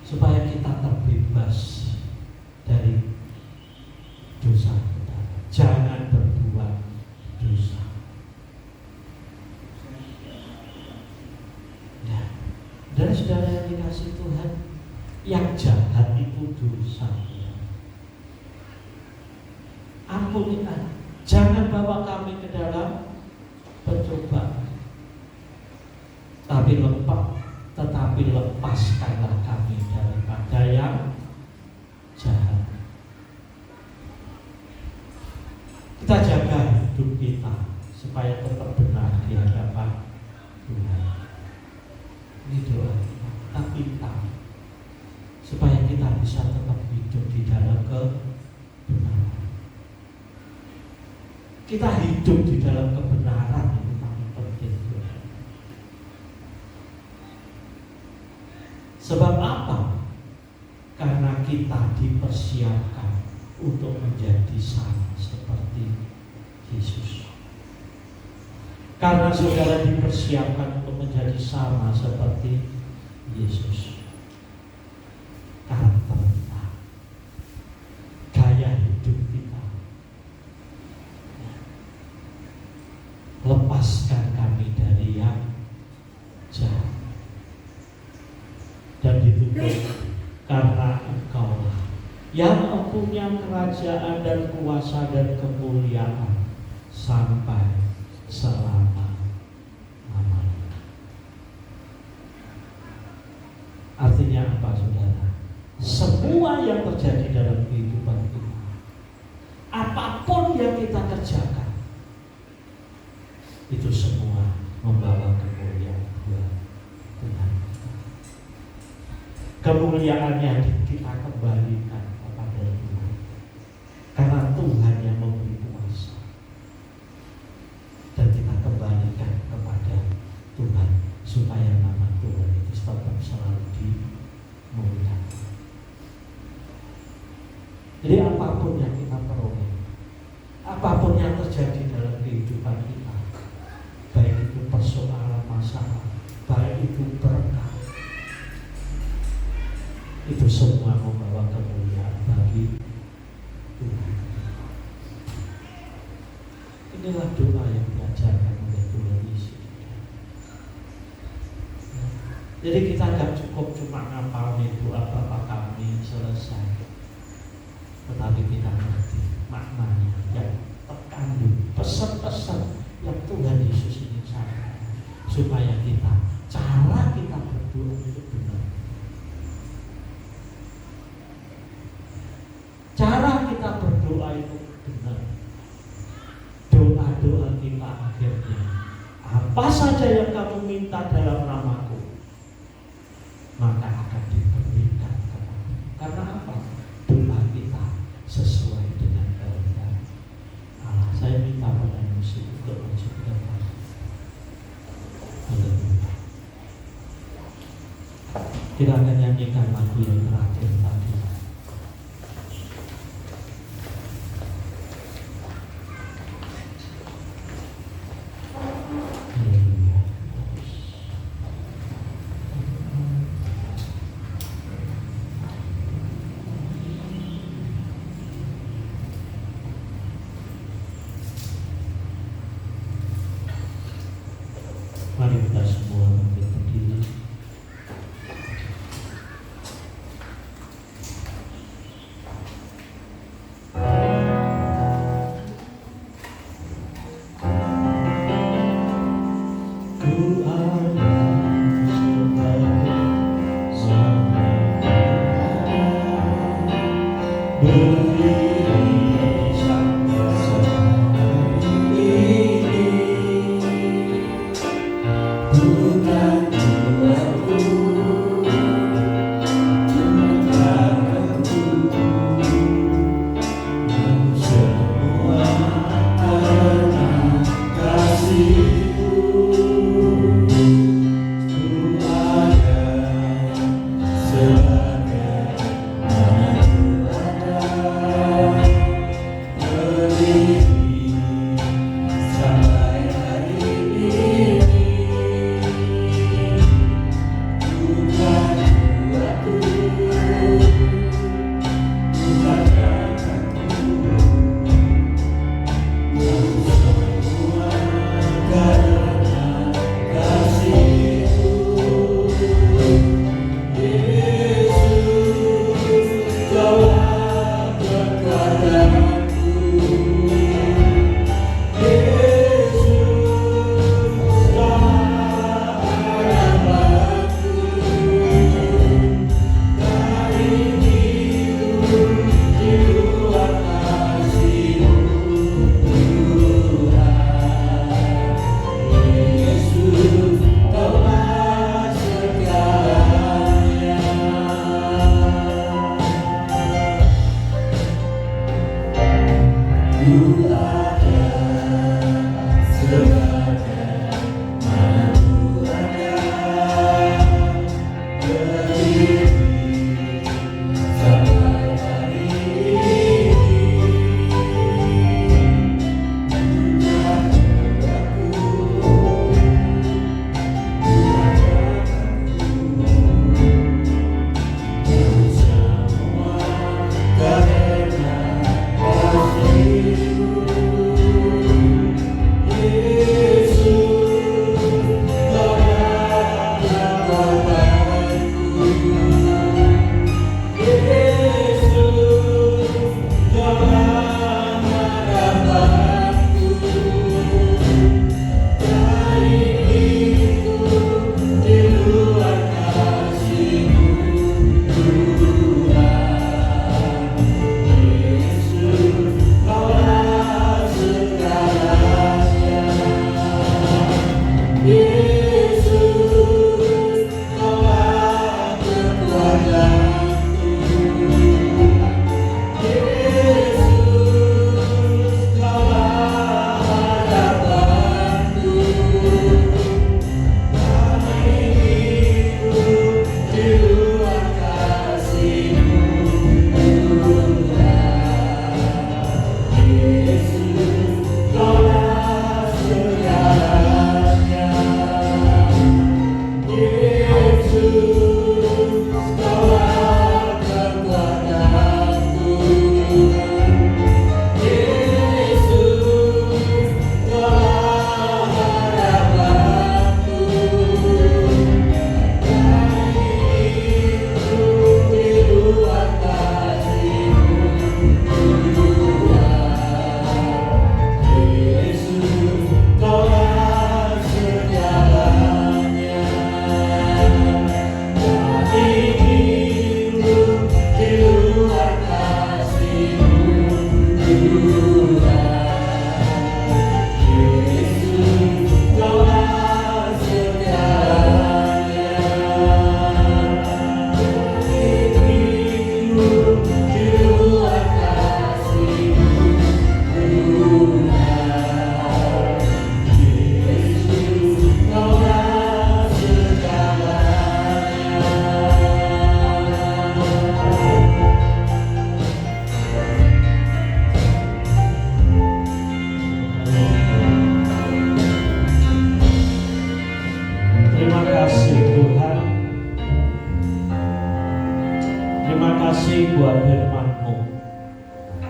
Supaya kita terbebas dari dosa kita, jangan berbuat dosa. Ya, dan saudara yang dikasih Tuhan, yang jahat itu dosa. Ampunilah, jangan bawa kami ke dalam pencobaan, tetapi lepaskanlah kami daripada yang jahat. Kita jaga hidup kita supaya tetap benar di hadapan Tuhan. Ini doa kita minta supaya kita bisa tetap hidup di dalam kebenaran. Kita hidup di dalam kebenaran itu paling penting. Sebab apa? Karena kita dipersiapkan untuk menjadi sama seperti Yesus. Karena saudara dipersiapkan untuk menjadi sama seperti Yesus. Karakter kita, gaya hidup kita, lepaskan kami dari yang jahat. Dan dituntut karena Engkaulah yang mempunyai kerajaan dan kuasa dan kemuliaan sampai selama-lamanya. Artinya apa, saudara? Semua yang terjadi dalam kehidupan kita, apapun yang kita kerjakan, itu semua membawa kemuliaan buat Tuhan. Kemuliaannya kita kembalikan kepada Tuhan, karena Tuhan yang memberi kuasa, dan kita kembalikan kepada Tuhan supaya nama Tuhan itu tetap selalu dimuliakan. Jadi apapun yang kita peroleh, apapun yang terjadi dalam kehidupan kita, baik itu persoalan masalah, baik itu berkah, itu semua membawa kemuliaan bagi Tuhan. Inilah doa yang diajarkan oleh Tuhan Yesus. Jadi kita tidak cukup cuma ngapalin doa Bapa kami selesai, tetapi kita mengerti maknanya yang terkandung pesan-pesan yang Tuhan Yesus ingin sampaikan, supaya cara kita berdoa itu benar. Cara kita berdoa itu benar. Doa-doa kita akhirnya, apa saja yang kamu minta dalam namaku, maka akan diberikan kepadamu. Karena apa? Doa kita sesuai dengan kehendak Allah. Saya minta pada musik untuk maju ke depan. Kita akan nyanyikan lagu yang terakhir tadi. Mari kita semua bangkit berdiri. kasih buat firman-Mu.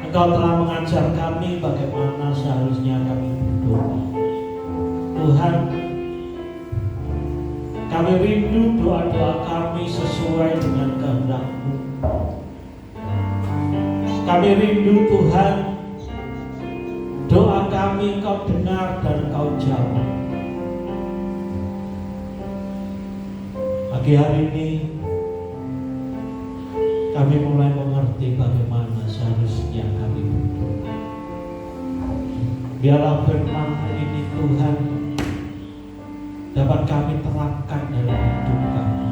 Engkau telah mengajar kami bagaimana seharusnya kami berdoa. Tuhan, kami rindu doa-doa kami sesuai dengan kehendak-Mu. Kami rindu Tuhan, doa kami Engkau dengar dan Engkau jawab. Pagi hari ini kami mulai mengerti bagaimana seharusnya kami berdoa. Biarlah firman ini Tuhan dapat kami terapkan dalam hidup kami,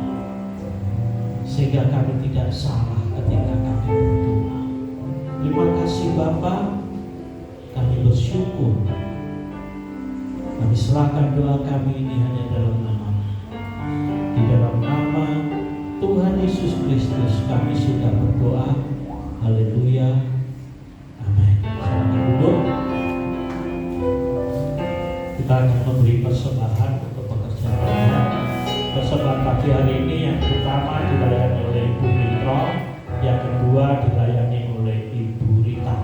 sehingga kami tidak salah ketika kami berdoa. Terima kasih Bapa, kami bersyukur. Kami serahkan doa kami ini hanya dalam nama, di dalam nama Tuhan Yesus Kristus kami sudah berdoa. Haleluya. Amin. Silakan duduk. Kita akan memberi persembahan untuk pekerjaan Tuhan. Persembahan pagi hari ini yang pertama dilayani oleh Ibu Mitro, yang kedua dilayani oleh Ibu Rita.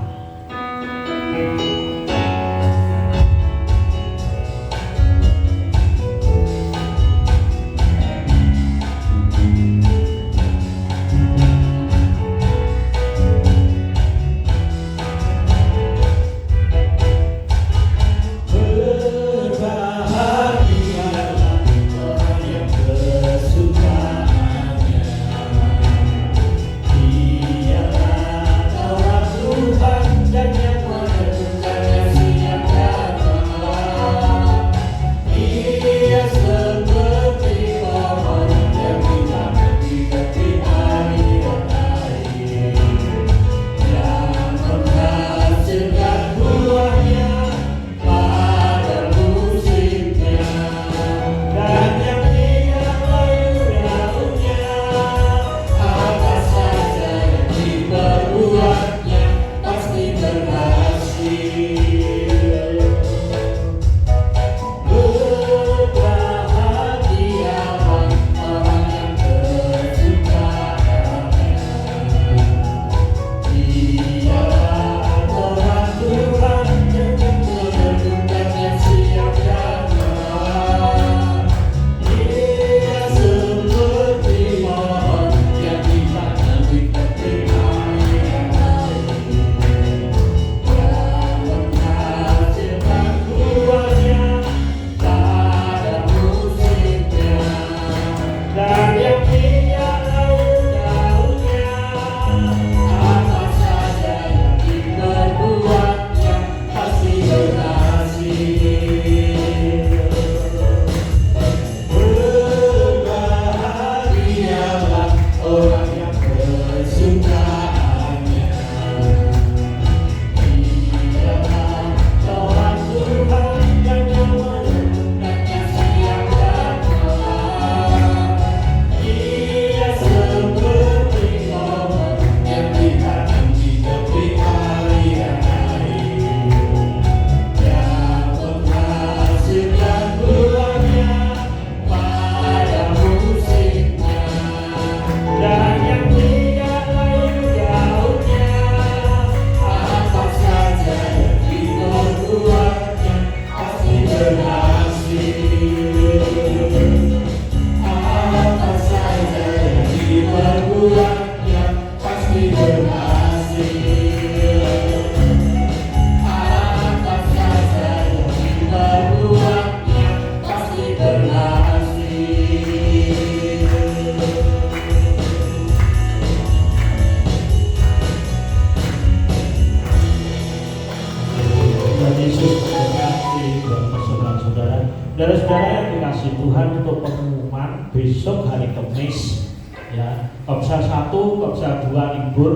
Saudara-saudara yang dikasih Tuhan, untuk pengumuman besok hari Kamis ya, Komsel 1, Komsel 2 libur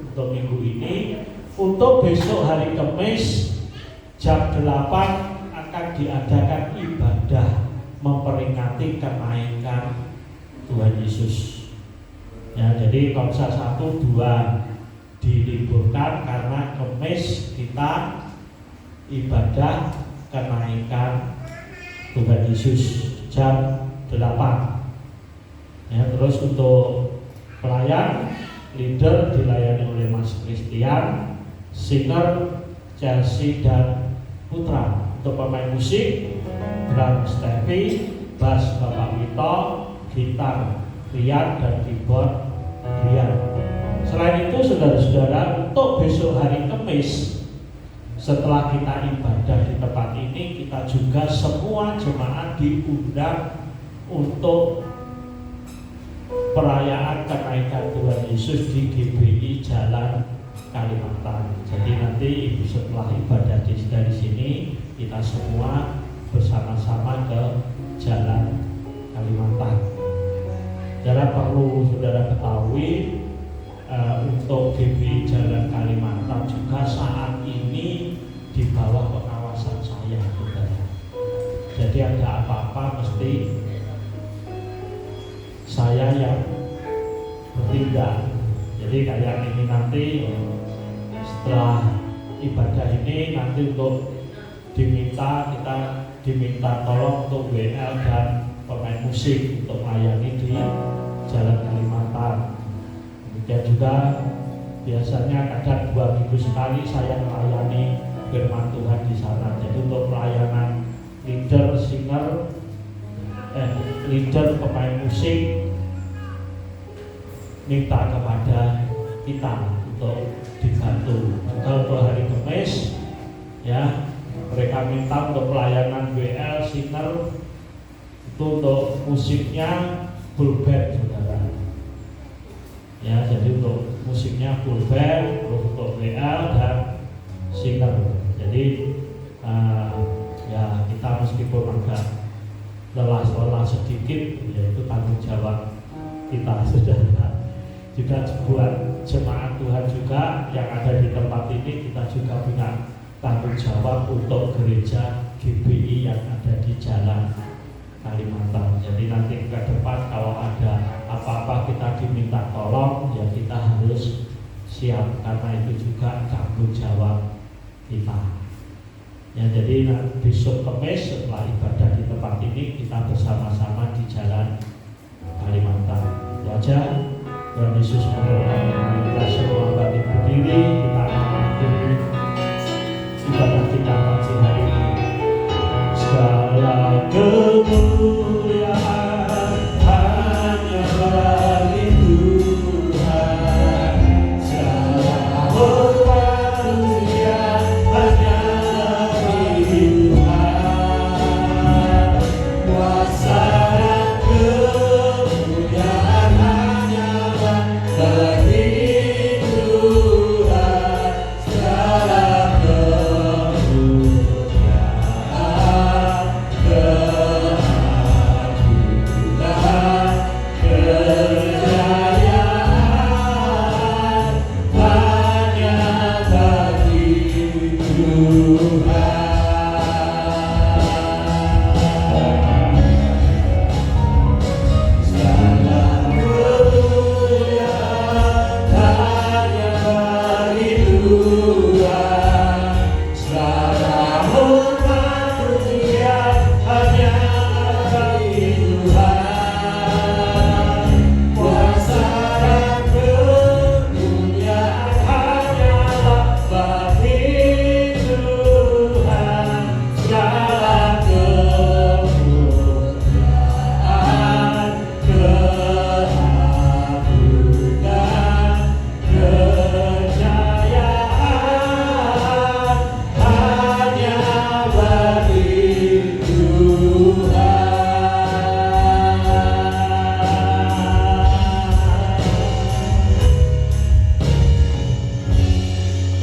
untuk minggu ini. Untuk besok hari Kamis jam 8 akan diadakan ibadah memperingati kenaikan Tuhan Yesus. Ya, jadi Komsel 1, 2 diliburkan karena Kamis kita ibadah kenaikan Tuhan Yesus jam 8. Ya, terus untuk pelayan leader dilayani oleh Mas Christian, singer Chelsea dan Putra. Untuk pemain musik, drum Steffi, bass Bapak Wito, gitar Rian, dan keyboard Rian. Selain itu saudara-saudara, untuk besok hari Kamis setelah kita ibadah di tempat ini, kita juga semua jemaat diundang untuk perayaan kenaikan Tuhan Yesus di GBI Jalan Kalimantan. Jadi nanti setelah ibadah dari sini, kita semua bersama-sama ke Jalan Kalimantan. Saudara perlu saudara ketahui, untuk GBI Jalan Kalimantan juga saat ini di bawah pengawasan saya, saudara. Jadi ada apa-apa mesti saya yang bertindak. Jadi kayak ini nanti setelah ibadah ini nanti untuk kita diminta tolong untuk WL dan pemain musik untuk melayani di Jalan Kalimantan. Kemudian juga biasanya kadang 2 minggu sekali saya melayani firman Tuhan di sana. Jadi untuk pelayanan leader, singer, leader, pemain musik minta kepada kita untuk dibantu. Juga untuk hari Kamis, ya mereka minta untuk pelayanan WL, singer itu untuk musiknya full band, saudara. Ya, jadi untuk musiknya full band, untuk WL dan singer. Jadi ya kita meskipun agak lelah sedikit, yaitu tanggung jawab kita, saudara. Juga buat jemaat Tuhan juga yang ada di tempat ini, kita juga punya tanggung jawab untuk gereja GBI yang ada di Jalan Kalimantan. Jadi nanti ke depan kalau ada apa-apa kita diminta tolong, ya kita harus siap, karena itu juga tanggung jawab kita. Ya, jadi besok Kamis setelah ibadah di tempat ini, kita bersama-sama di Jalan Kalimantan. Itu aja. Tuhan Yesus memberkati kita semua. Bagi berdiri, kita akan mengakhiri ibadah kita pagi hari ini. Segala kemuliaan hanya bagi Tuhan, segala hormat pujian hanya bagi Tuhan, kuasa dan kemuliaan hanya bagi Tuhan, segala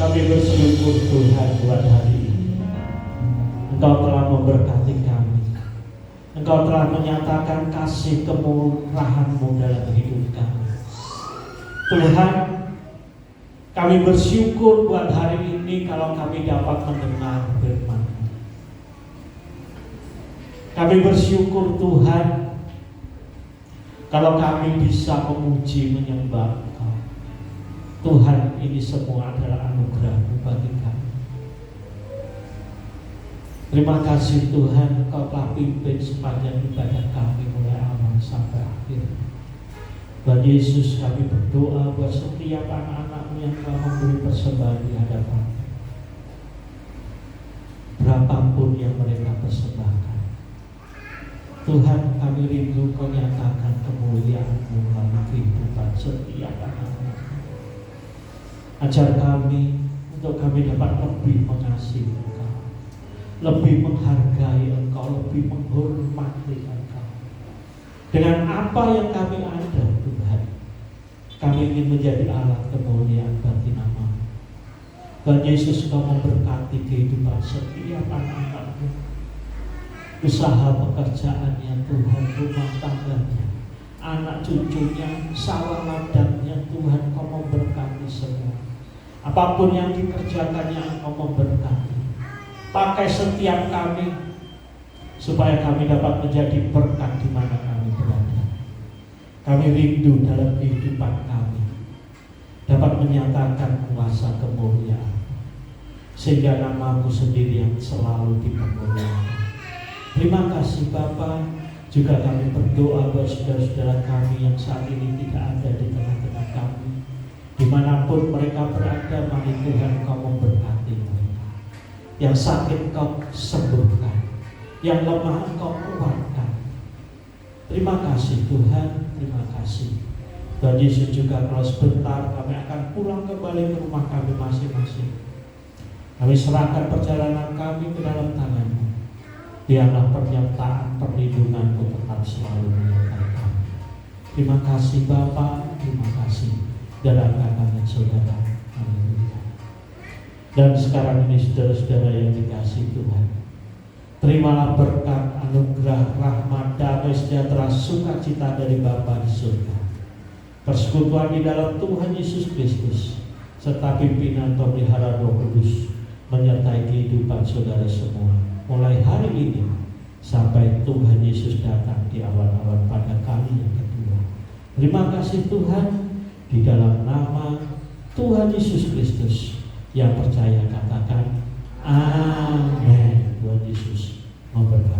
kami bersyukur Tuhan buat hari ini. Engkau telah memberkati kami. Engkau telah menyatakan kasih kemurahan-Mu dalam hidup kami. Tuhan, kami bersyukur buat hari ini kalau kami dapat mendengar firman-Mu. Kami bersyukur Tuhan kalau kami bisa memuji menyembah Engkau. Tuhan, ini semua adalah anugerah-Mu bagi kami. Terima kasih Tuhan, Engkau telah pimpin sepanjang ibadah kami mulai awal sampai akhir. Tuhan Yesus, kami berdoa buat setiap anak-anak-Mu yang telah memberi persembahan di hadapan. Berapapun yang mereka persembahkan, Tuhan, kami rindu Kau nyatakan kemuliaan-Mu melalui kehidupan setiap anak-anak. Ajar kami untuk kami dapat lebih mengasihi Engkau, lebih menghargai Engkau, lebih menghormati Engkau. Dengan apa yang kami ada, Tuhan, kami ingin menjadi alat kemuliaan bagi nama-Mu. Tuhan Yesus, Kau memberkati kehidupan setiap anak-anak-Mu, usaha pekerjaannya Tuhan, rumah tangganya, anak cucunya, sawah ladangnya, Tuhan Kau memberkati semua. Apapun yang dikerjakannya Engkau memberkati. Pakai setiap kami supaya kami dapat menjadi berkat di mana kami berada. Kami rindu dalam kehidupan kami dapat menyatakan kuasa kemuliaan, sehingga nama-Mu sendiri yang selalu dipermuliakan. Terima kasih Bapa. Juga kami berdoa buat saudara-saudara kami yang saat ini tidak ada di tengah-tengah kami. Dimanapun mereka berada, mari Tuhan Kau memberkati mereka. Yang sakit Kau sembuhkan, yang lemah Engkau kuatkan. Terima kasih Tuhan, terima kasih. Tuhan Yesus, juga kalau sebentar kami akan pulang kembali ke rumah kami masing-masing, kami serahkan perjalanan kami ke dalam tangan-Mu. Biarlah penyertaan perlindungan-Mu tetap selalu menyertai kami. Terima kasih Bapa, terima kasih dalam kakaknya saudara. Haleluya. Dan sekarang ini saudara-saudara yang dikasihi Tuhan, terimalah berkat, anugerah, rahmat, damai sejahtera, sukacita dari Bapa di surga, persekutuan di dalam Tuhan Yesus Kristus, serta pimpinan pemelihara Roh Kudus menyertai kehidupan saudara semua, mulai hari ini sampai Tuhan Yesus datang di awan-awan pada kali yang kedua. Terima kasih Tuhan. Di dalam nama Tuhan Yesus Kristus, yang percaya katakan amin. Tuhan Yesus memberkati.